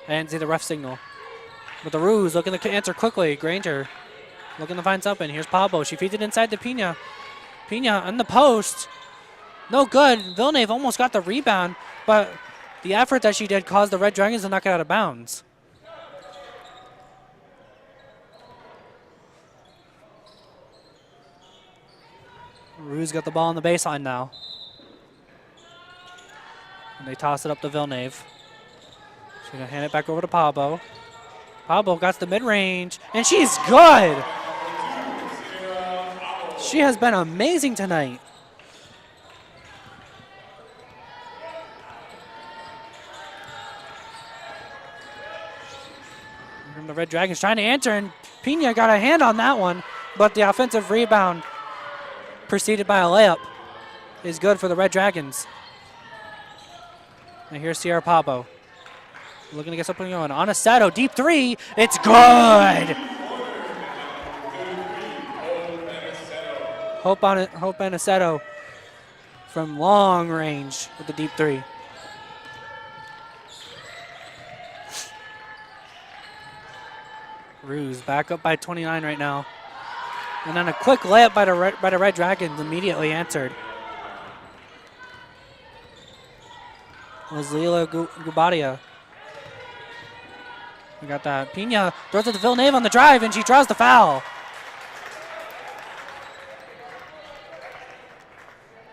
Speaker 1: I didn't see the ref signal. But the Roos looking to answer quickly. Granger looking to find something. Here's Pablo. She feeds it inside to Pena. Pena on the post. No good. Villeneuve almost got the rebound, but the effort that she did caused the Red Dragons to knock it out of bounds. Roos got the ball on the baseline now. And they toss it up to Villeneuve. She's going to hand it back over to Pablo. Pablo got the mid-range, and she's good! She has been amazing tonight. And the Red Dragons trying to answer, and Pena got a hand on that one. but the offensive rebound preceded by a layup is good for the Red Dragons. And here's Sierra Pabo. Looking to get something going. Oneonta, deep three. It's good. Hope Oneonta from long range with the deep three. Ruse back up by 29 right now. And then a quick layup by the Red Dragons immediately answered. Was Lila Gubadia. We got that. Pina throws it to Villeneuve on the drive, and she draws the foul.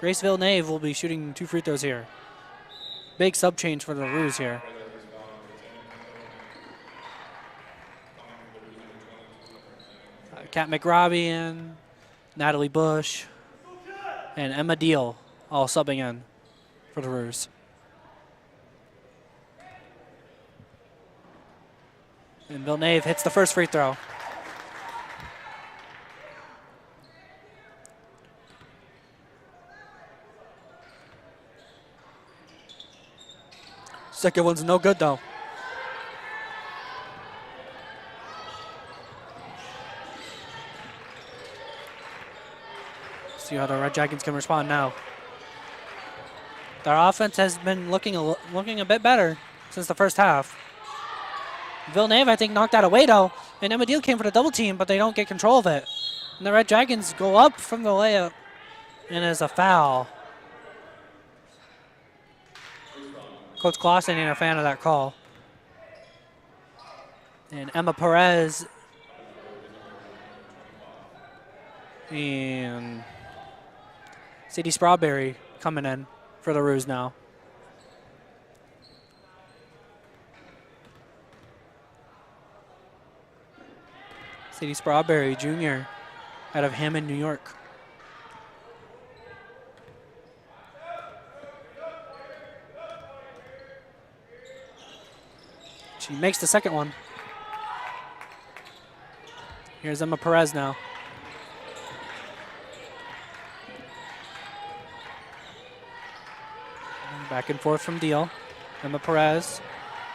Speaker 1: Grace Villeneuve will be shooting 2 free throws here. Big sub change for the Ruse here. Kat McRobbie in, Natalie Bush, and Emma Deal all subbing in for the Ruse. And Villeneuve hits the first free throw. Second one's no good though. See how the Red Dragons can respond now. Their offense has been looking a bit better since the first half. Villeneuve, I think, knocked that away, though. And Emma Deal came for the double team, but they don't get control of it. And the Red Dragons go up from the layup, and it's a foul. Coach Clausen ain't a fan of that call. And Emma Perez and Sadie Strawberry coming in for the Ruse now. Sadie Strawberry, junior, out of Hammond, New York. She makes the second one. Here's Emma Perez now. Back and forth from Deal. Emma Perez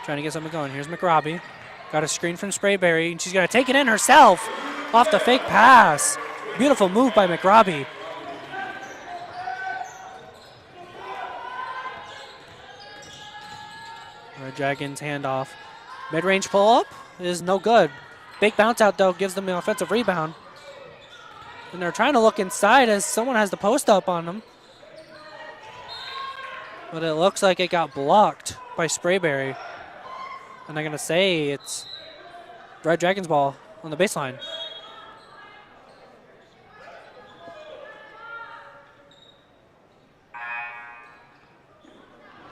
Speaker 1: trying to get something going. Here's McRobbie. Got a screen from Sprayberry, and she's going to take it in herself off the fake pass. Beautiful move by McRobbie. Red Dragons handoff. Mid-range pull-up is no good. Big bounce out, though, gives them the offensive rebound. And they're trying to look inside as someone has the post up on them. But it looks like it got blocked by Sprayberry. And they're going to say it's Red Dragons ball on the baseline.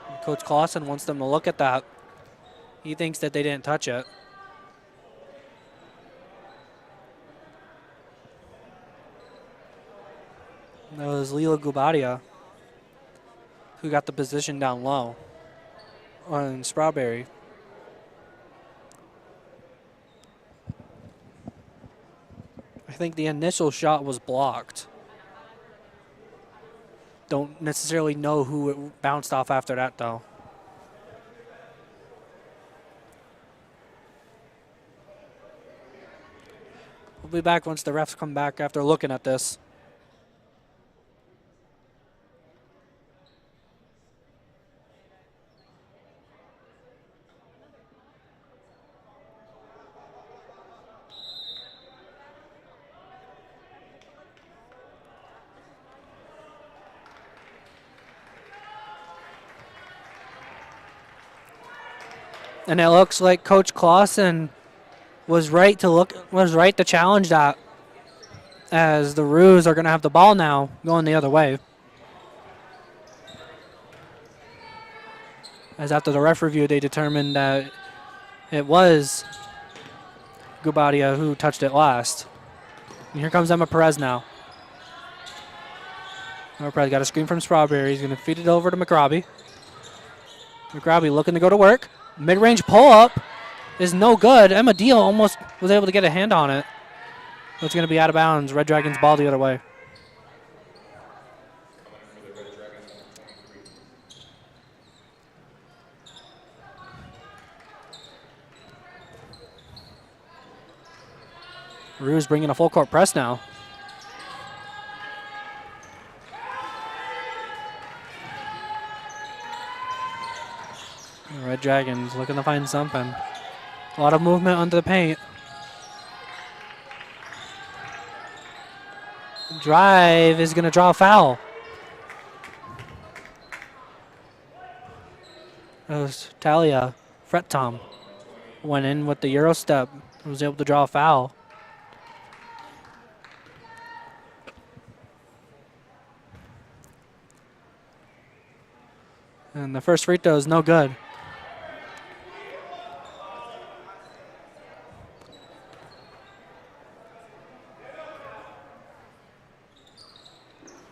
Speaker 1: And Coach Clausen wants them to look at that. He thinks that they didn't touch it. And that was Lila Gubadia who got the position down low on Strawberry. I think the initial shot was blocked. Don't necessarily know who it bounced off after that, though. We'll be back once the refs come back after looking at this. And it looks like Coach Clausen was right to challenge that, as the Ruse are going to have the ball now going the other way. As after the ref review, they determined that it was Gubadia who touched it last. And here comes Emma Perez now. Emma Perez got a screen from Strawberry. He's going to feed it over to McRobbie. McRobbie looking to go to work. Mid-range pull-up is no good. Emma Deal almost was able to get a hand on it. It's going to be out of bounds. Red Dragons ball the other way. Ruse bringing a full court press now. The Red Dragons looking to find something. A lot of movement under the paint. Drive is going to draw a foul. That was Talia. Fret Tom went in with the Euro step. Was able to draw a foul. And the first free throw is no good.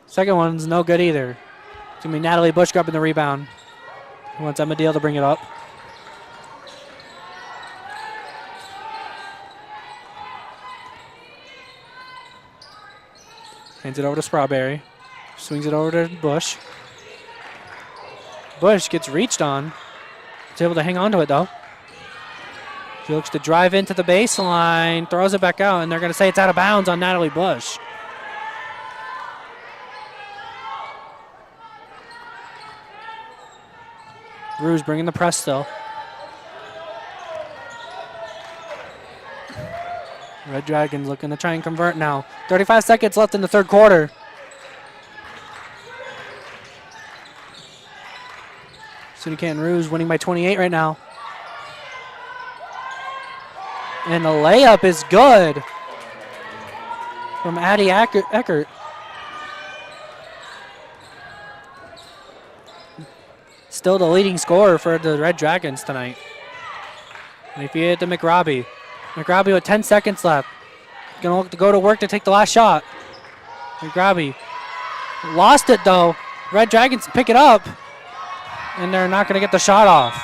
Speaker 1: Second one's no good either. It's going to be Natalie Bush grabbing the rebound. He wants Emma Deal to bring it up. Hands it over to Strawberry. Swings it over to Bush. Bush gets reached on. Is able to hang on to it, though. She looks to drive into the baseline, throws it back out, and they're going to say it's out of bounds on Natalie Bush. Ruse bringing the press still. Red Dragons looking to try and convert now. 35 seconds left in the third quarter. SUNY Canton Ruse winning by 28 right now. And the layup is good from Addie Eckert. Still the leading scorer for the Red Dragons tonight. And they feed it to McRobbie. McRobbie with 10 seconds left. Gonna look to go to work to take the last shot. McRobbie lost it though. Red Dragons pick it up. And they're not gonna get the shot off.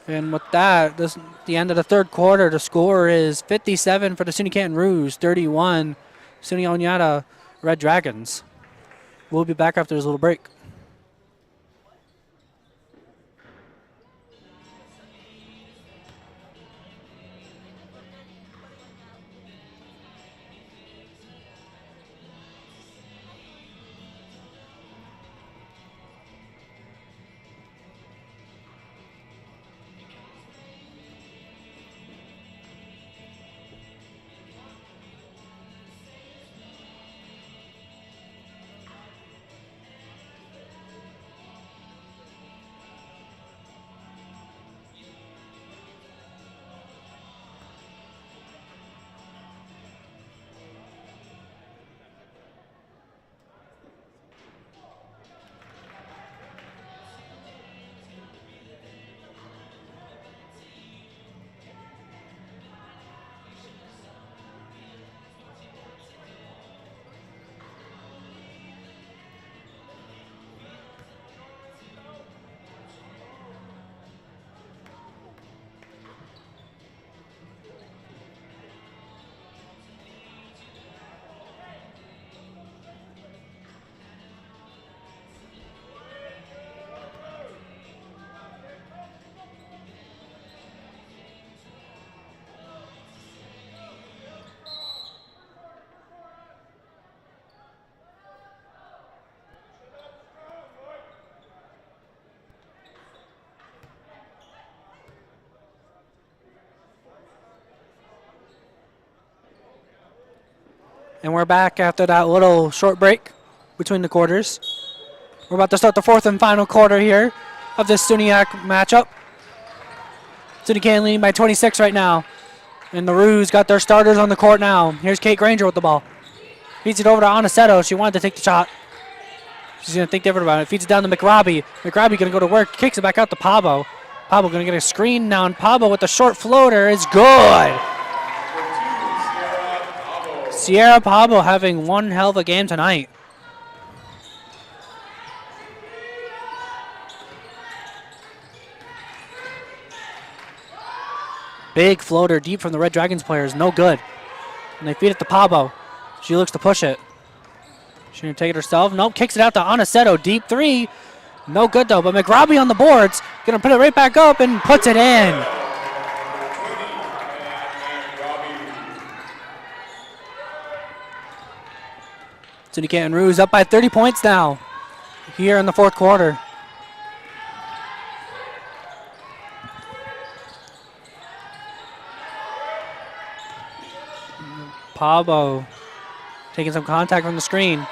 Speaker 1: And with that, this the end of the third quarter. The score is 57 for the SUNY Canton Ruse, 31 SUNY Oneonta Red Dragons. We'll be back after this little break. And we're back after that little short break between the quarters. We're about to start the fourth and final quarter here of this SUNY matchup. SUNY Canton leading by 26 right now. And the Ruse got their starters on the court now. Here's Kate Granger with the ball. Feeds it over to Aniceto. She wanted to take the shot. She's going to think different about it. Feeds it down to McRobbie. McRobbie going to go to work. Kicks it back out to Pablo. Pablo going to get a screen now. And Pablo with the short floater is good. Sierra Pablo having one hell of a game tonight. Big floater deep from the Red Dragons player is no good. And they feed it to Pabo. She looks to push it. She's going to take it herself. Nope, kicks it out to Aniceto. Deep three. No good though, but McRobbie on the boards. Going to put it right back up and puts it in. SUNY Canton Roos up by 30 points now here in the fourth quarter. Pabo taking some contact from the screen.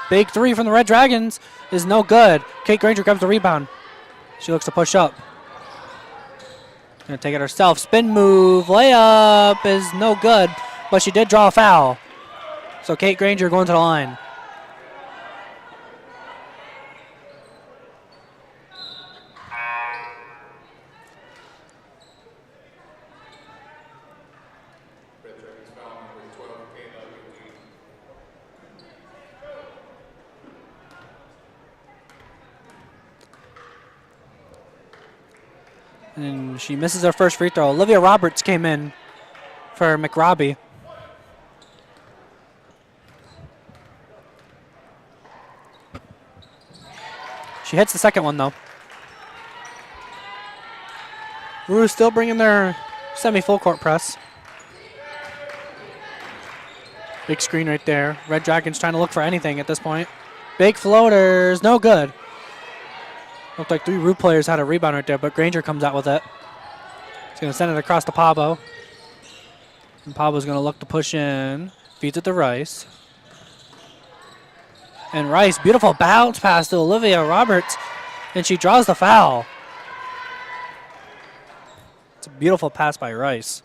Speaker 1: Big three from the Red Dragons is no good. Kate Granger grabs the rebound. She looks to push up. Gonna take it herself. Spin move. Layup is no good, but she did draw a foul. So Kate Granger going to the line. And she misses her first free throw. Olivia Roberts came in for McRobbie. She hits the second one, though. Roos still bringing their semi-full court press. Big screen right there. Red Dragons trying to look for anything at this point. Big floaters, no good. Looked like 3 Root players had a rebound right there, but Granger comes out with it. He's going to send it across to Pabo. And Pabo's going to look to push in. Feeds it to Rice. And Rice, beautiful bounce pass to Olivia Roberts. And she draws the foul. It's a beautiful pass by Rice.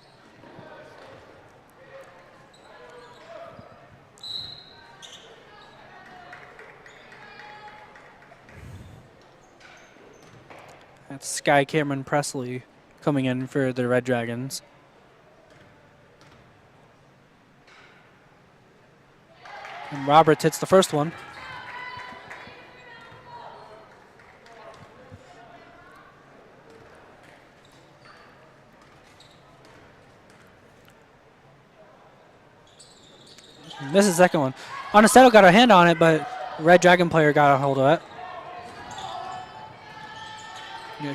Speaker 1: That's Sky Cameron Presley coming in for the Red Dragons. And Roberts hits the first one. Misses the second one. Aniceto got a hand on it, but Red Dragon player got a hold of it.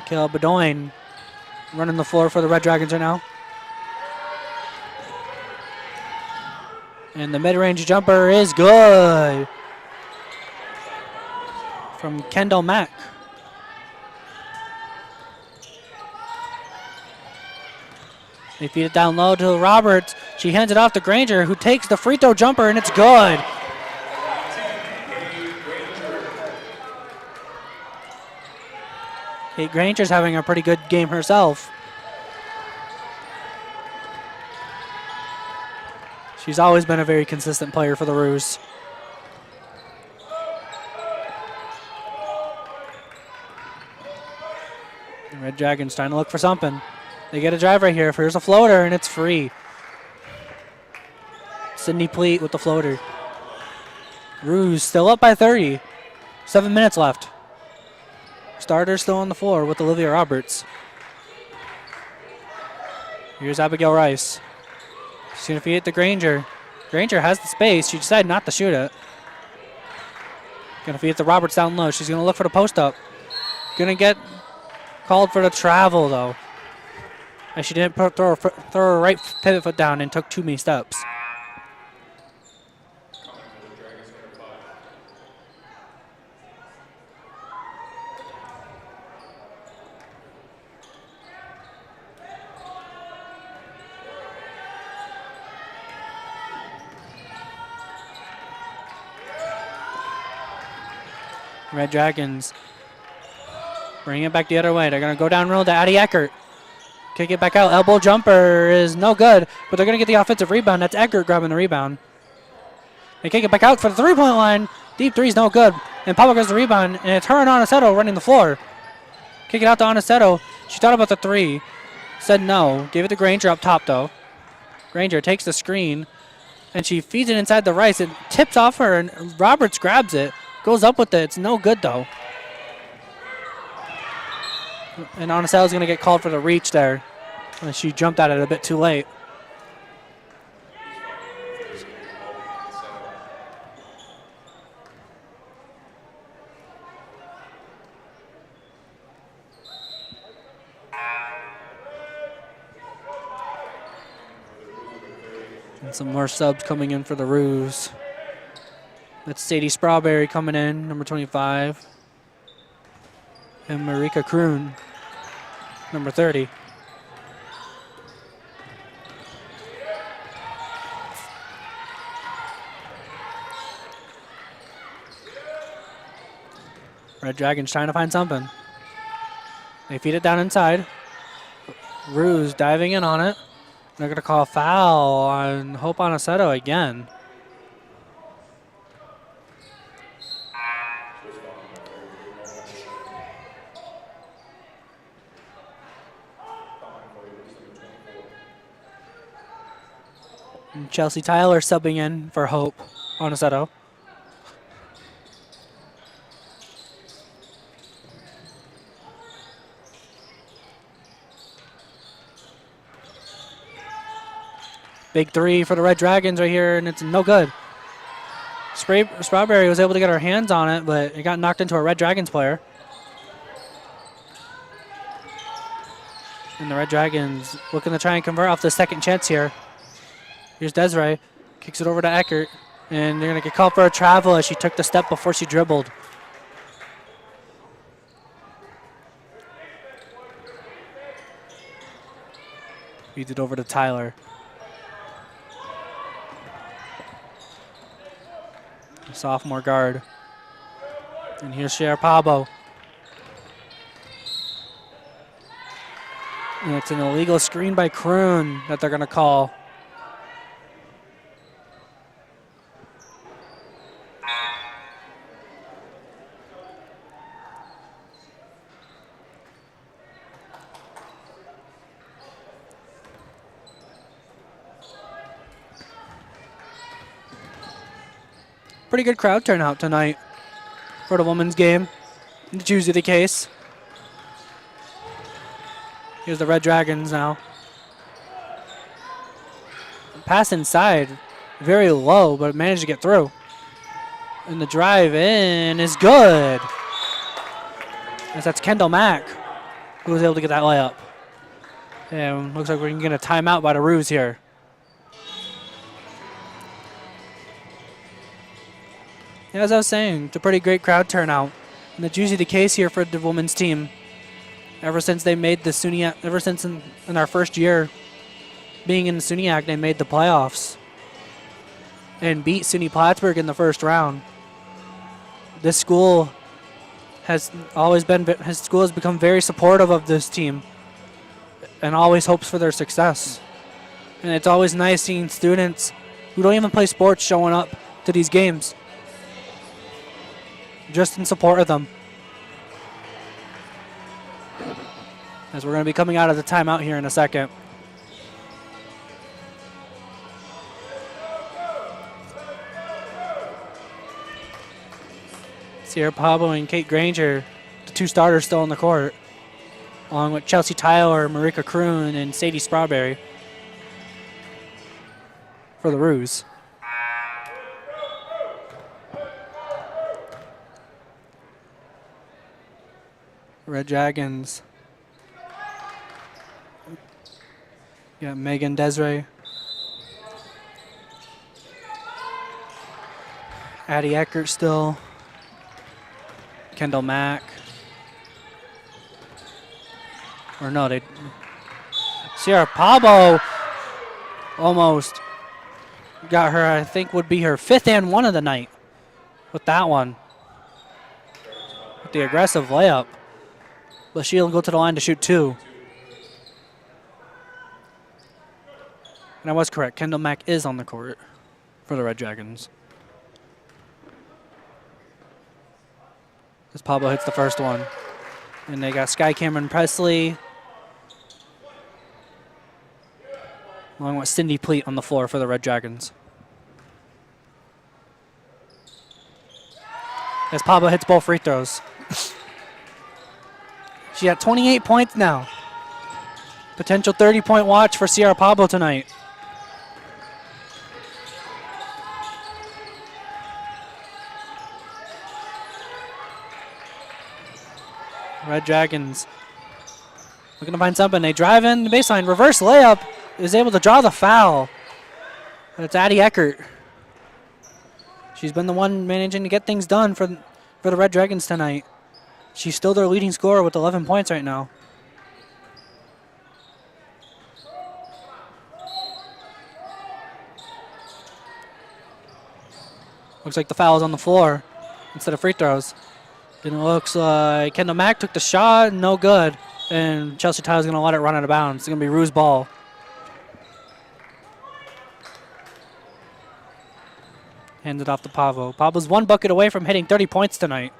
Speaker 1: Caleb Bedoin running the floor for the Red Dragons right now. And the mid-range jumper is good from Kendall Mack. They feed it down low to Roberts. She hands it off to Granger, who takes the free throw jumper, and it's good. Kate Granger's having a pretty good game herself. She's always been a very consistent player for the Roos. The Red Dragons trying to look for something. They get a drive right here. Here's a floater, and it's free. Sydney Pleat with the floater. Roos still up by 30. 7 minutes left. Starter still on the floor with Olivia Roberts. Here's Abigail Rice. She's going to feed it to Granger. Granger has the space. She decided not to shoot it. Going to feed it to Roberts down low. She's going to look for the post up. Going to get called for the travel, though. And she didn't throw her right pivot foot down and took too many steps. Red Dragons bring it back the other way. They're going to go down road to Addie Eckert. Kick it back out. Elbow jumper is no good, but they're going to get the offensive rebound. That's Eckert grabbing the rebound. They kick it back out for the three-point line. Deep three is no good. And Pablo gets the rebound, and it's her and Aniceto running the floor. Kick it out to Aniceto. She thought about the three. Said no. Gave it to Granger up top, though. Granger takes the screen, and she feeds it inside the Rice. It tips off her, and Roberts grabs it. Goes up with it. It's no good, though. And Oneonta's going to get called for the reach there. She jumped at it a bit too late. And some more subs coming in for the Roos. That's Sadie Strawberry coming in, number 25. And Marika Kroon, number 30. Red Dragons trying to find something. They feed it down inside. Roos diving in on it. They're going to call a foul on Hope Aniceto again. And Chelsea Tyler subbing in for Hope Aniceto. Big three for the Red Dragons right here, and it's no good. Strawberry was able to get her hands on it, but it got knocked into a Red Dragons player. And the Red Dragons looking to try and convert off the second chance here. Here's Desiree, kicks it over to Eckert, and they're going to get called for a travel as she took the step before she dribbled. Feeds it over to Tyler. Sophomore guard. And here's Cher Pabo. And it's an illegal screen by Kroon that they're going to call. Pretty good crowd turnout tonight for the women's game. It's usually the case. Here's the Red Dragons now. Pass inside, very low, but managed to get through. And the drive in is good. As that's Kendall Mack who was able to get that layup. And looks like we're going to get a timeout by the Roos here. As I was saying, it's a pretty great crowd turnout. And that's usually the case here for the women's team. Ever since they made the SUNY, ever since in our first year being in the SUNYAC, they made the playoffs and beat SUNY Plattsburgh in the first round. This school has become very supportive of this team and always hopes for their success. And it's always nice seeing students who don't even play sports showing up to these games, just in support of them. As we're going to be coming out of the timeout here in a second. Sierra Pablo and Kate Granger, the two starters still on the court, along with Chelsea Tyler, Marika Kroon, and Sadie Strawberry for the Roos. Red Dragons. Got Megan Desiree. Addie Eckert still. Kendall Mack. Or no, they. Sierra Pablo almost got her, I think would be her fifth and one of the night with that one. With the aggressive layup. But she'll go to the line to shoot two. And I was correct. Kendall Mack is on the court for the Red Dragons. As Pablo hits the first one. And they got Sky Cameron Presley along with Cindy Pleat on the floor for the Red Dragons. As Pablo hits both free throws. She's at 28 points now. Potential 30-point watch for Sierra Pablo tonight. Red Dragons looking to find something. They drive in the baseline. Reverse layup is able to draw the foul. It's Addie Eckert. She's been the one managing to get things done for the Red Dragons tonight. She's still their leading scorer with 11 points right now. Looks like the foul is on the floor instead of free throws. And it looks like Kendall Mack took the shot, no good. And Chelsea Tyler's going to let it run out of bounds. It's going to be Rue's ball. Hands it off to Pavo. Pavo's one bucket away from hitting 30 points tonight.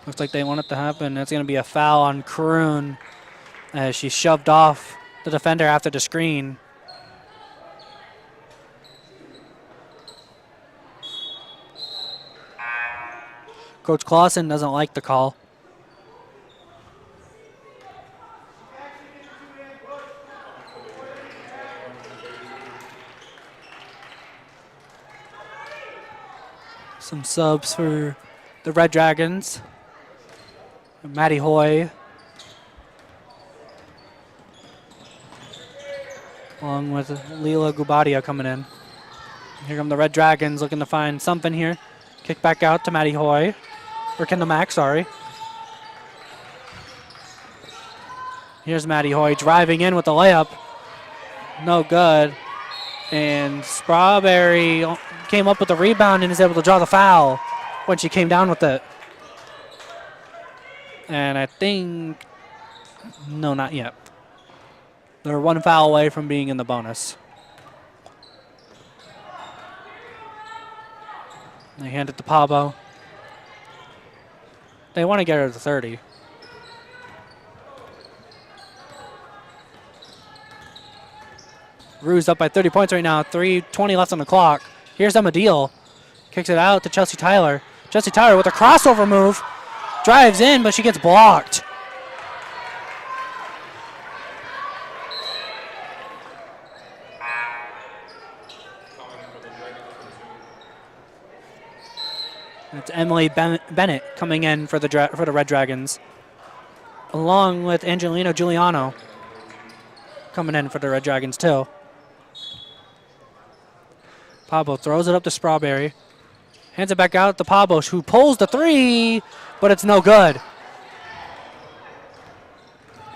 Speaker 1: Looks like they want it to happen. That's going to be a foul on Kroon as she shoved off the defender after the screen. Coach Clausen doesn't like the call. Some subs for the Red Dragons. Maddie Hoy. Along with Leela Gubadia coming in. Here come the Red Dragons looking to find something here. Kick back out to Maddie Hoy. Or Kendall Mack, sorry. Here's Maddie Hoy driving in with the layup. No good. And Strawberry came up with the rebound and is able to draw the foul when she came down with it. And I think, no, not yet. They're one foul away from being in the bonus. They hand it to Pabo. They want to get her to 30. Rue's up by 30 points right now. 3:20 left on the clock. Here's Emma Deal. Kicks it out to Chelsea Tyler. Chelsea Tyler with a crossover move. Drives in, but she gets blocked. It's Emily Bennett coming in for the Red Dragons, along with Angelina Giuliano coming in for the Red Dragons too. Pablo throws it up to Strawberry. Hands it back out to Pablo, who pulls the three, but it's no good.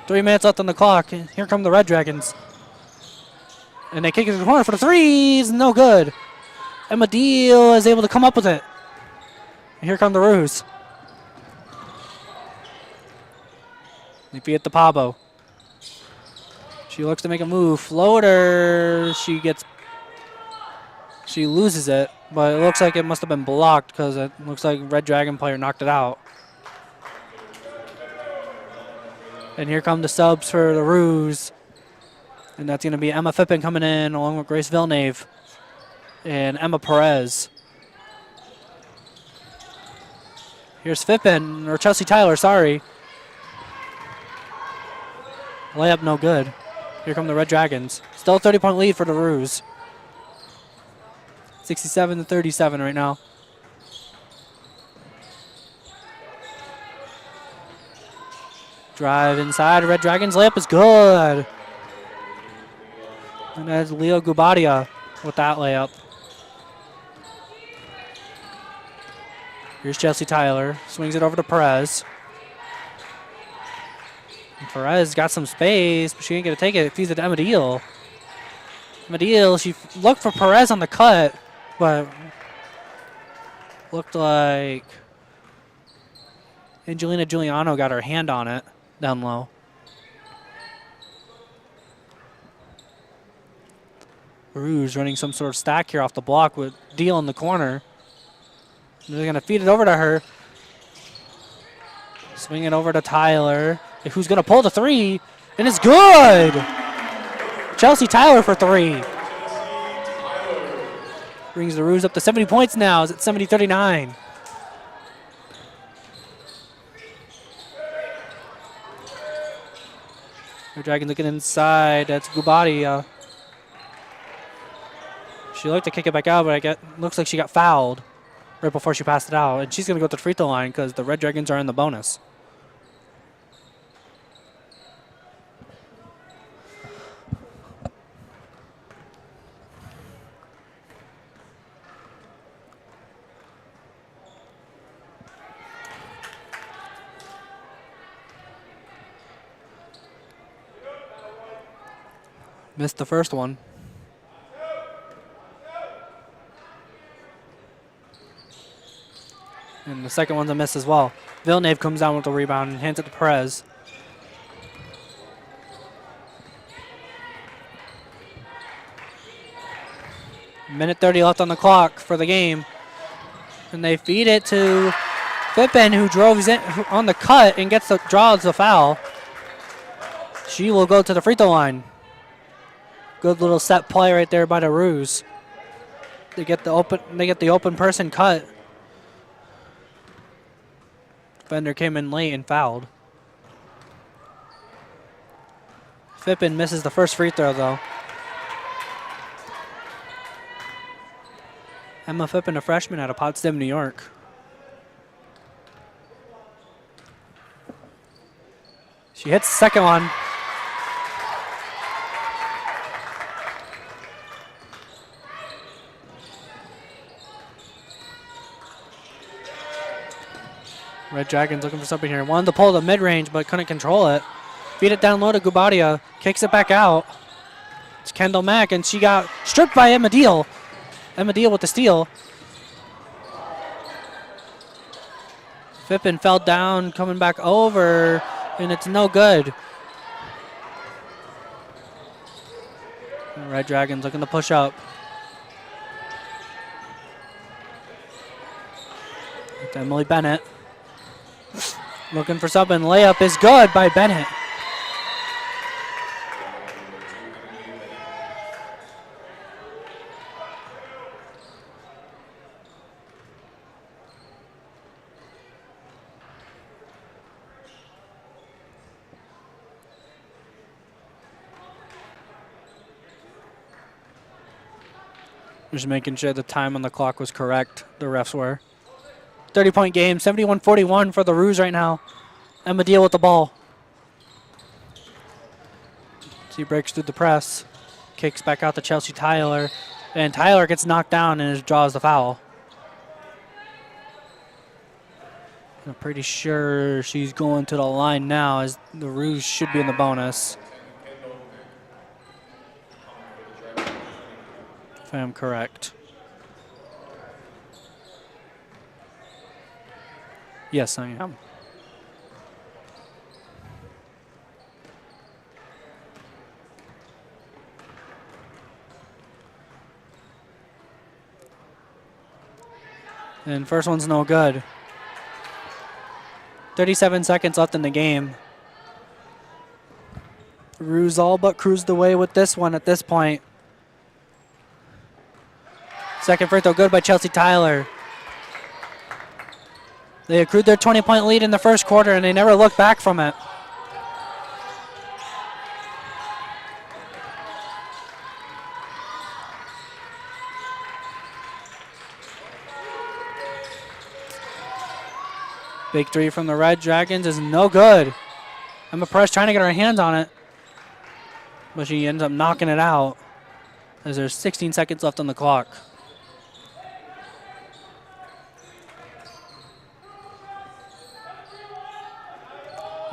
Speaker 1: 3 minutes left on the clock. Here come the Red Dragons. And they kick it to the corner for the threes. No good. Emma Deal is able to come up with it. And here come the Roos. They feed it to Pablo. She looks to make a move. Floater. She loses it, but it looks like it must have been blocked because it looks like Red Dragon player knocked it out. And here come the subs for the Roos. And that's going to be Emma Fippen coming in along with Grace Villeneuve and Emma Perez. Here's Fippen, or Chelsea Tyler, sorry. Layup no good. Here come the Red Dragons. Still a 30-point lead for the Roos. 67-37 right now. Drive inside. Red Dragons layup is good. And that's Leo Gubadia with that layup. Here's Chelsea Tyler. Swings it over to Perez. And Perez got some space, but she ain't going to take it. Feeds it to Emma Deal. Emma Deal, she looked for Perez on the cut, but looked like Angelina Giuliano got her hand on it down low. Rouge running some sort of stack here off the block with Deal in the corner. They're going to feed it over to her. Swing it over to Tyler, who's going to pull the three, and it's good! Chelsea Tyler for three.
Speaker 2: Chelsea Tyler.
Speaker 1: Brings the Roos up to 70 points now. Is at 70-39. The Dragons looking inside. That's Gubati. She looked to kick it back out, but looks like she got fouled right before she passed it out. And she's going to go to the free throw line because the Red Dragons are in the bonus. Missed the first one. And the second one's a miss as well. Villeneuve comes down with the rebound and hands it to Perez. Minute 30 left on the clock for the game. And they feed it to Pippin, who drove in on the cut and draws the foul. She will go to the free throw line. Good little set play right there by the Roos. They get the open person cut. Defender came in late and fouled. Pippin misses the first free throw though. Emma Pippin, a freshman out of Potsdam, New York. She hits the second one. Red Dragons looking for something here. Wanted to pull the mid-range, but couldn't control it. Feed it down low to Gubadia. Kicks it back out. It's Kendall Mack, and she got stripped by Emma Deal. Emma Deal with the steal. Pippin fell down, coming back over, and it's no good. Red Dragons looking to push up. It's Emily Bennett. Looking for something. Layup is good by Bennett. Just making sure the time on the clock was correct, the refs were. 30-point game, 71-41 for the Roos right now. Emma Deal with the ball. She breaks through the press, kicks back out to Chelsea Tyler, and Tyler gets knocked down and draws the foul. I'm pretty sure she's going to the line now as the Roos should be in the bonus. If I am correct. Yes, I am. And first one's no good. 37 seconds left in the game. Roos all but cruised away with this one at this point. Second free throw good by Chelsea Tyler. They accrued their 20-point lead in the first quarter, and they never looked back from it. Big three from the Red Dragons is no good. Emma Perez trying to get her hands on it, but she ends up knocking it out as there's 16 seconds left on the clock.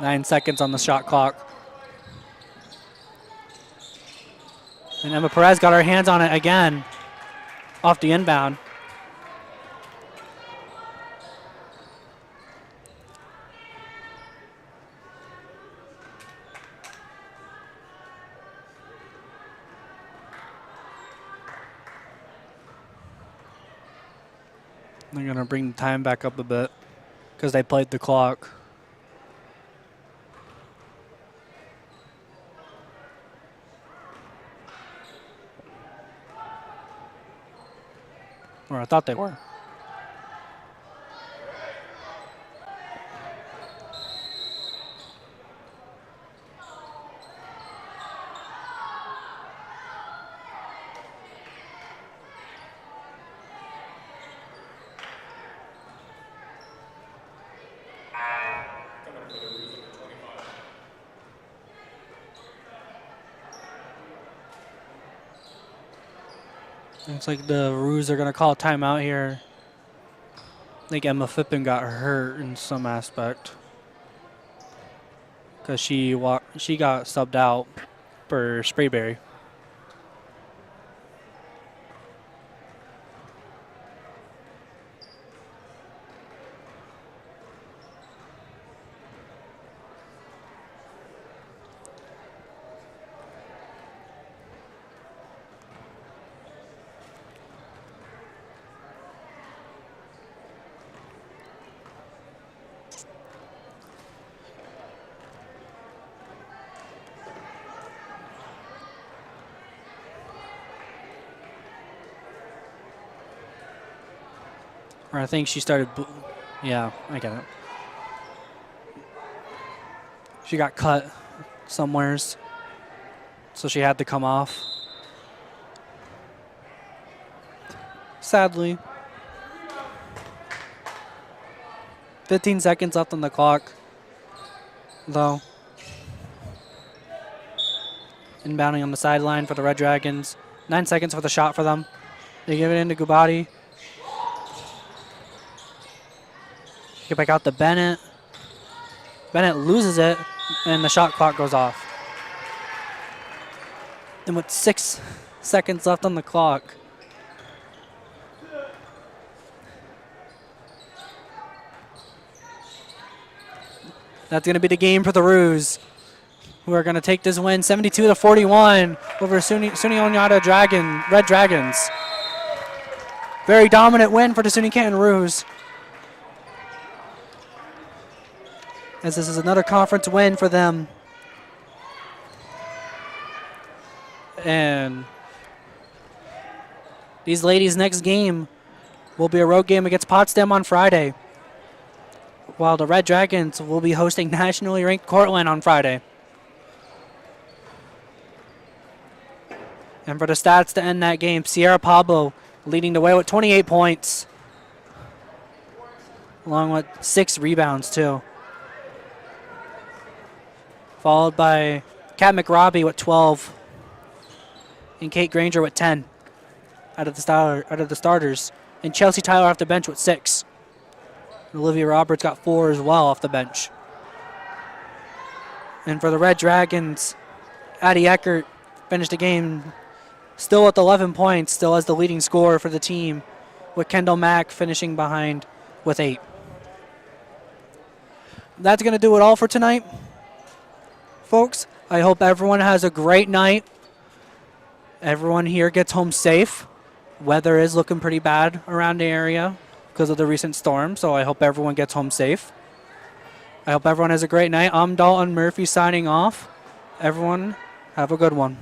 Speaker 1: Nine seconds on the shot clock. And Emma Perez got her hands on it again off the inbound. They're going to bring the time back up a bit because they played the clock. Or I thought they were. Looks like the Roos are going to call a timeout here. I think Emma Fippen got hurt in some aspect because she got subbed out for Sprayberry. Or I think she started. Yeah, I get it. She got cut somewheres, so she had to come off. Sadly. 15 seconds left on the clock, though. Inbounding on the sideline for the Red Dragons. 9 seconds for the shot for them. They give it into Gubati. Get back out to Bennett. Bennett loses it, and the shot clock goes off. And with 6 seconds left on the clock, that's going to be the game for the Roos, who are going to take this win 72-41 over SUNY Oneonta Red Dragons. Very dominant win for the SUNY Canton Roos, as this is another conference win for them. And these ladies' next game will be a road game against Potsdam on Friday, while the Red Dragons will be hosting nationally ranked Cortland on Friday. And for the stats to end that game, Sierra Pablo leading the way with 28 points, along with 6 rebounds too. Followed by Kat McRobbie with 12 and Kate Granger with 10 out of the starters, and Chelsea Tyler off the bench with 6. And Olivia Roberts got 4 as well off the bench. And for the Red Dragons, Addie Eckert finished the game still with 11 points, still as the leading scorer for the team, with Kendall Mack finishing behind with 8. That's going to do it all for tonight, folks. I hope everyone has a great night. Everyone here gets home safe. Weather is looking pretty bad around the area because of the recent storm, so I hope everyone gets home safe. I hope everyone has a great night. I'm Dalton Murphy signing off. Everyone, have a good one.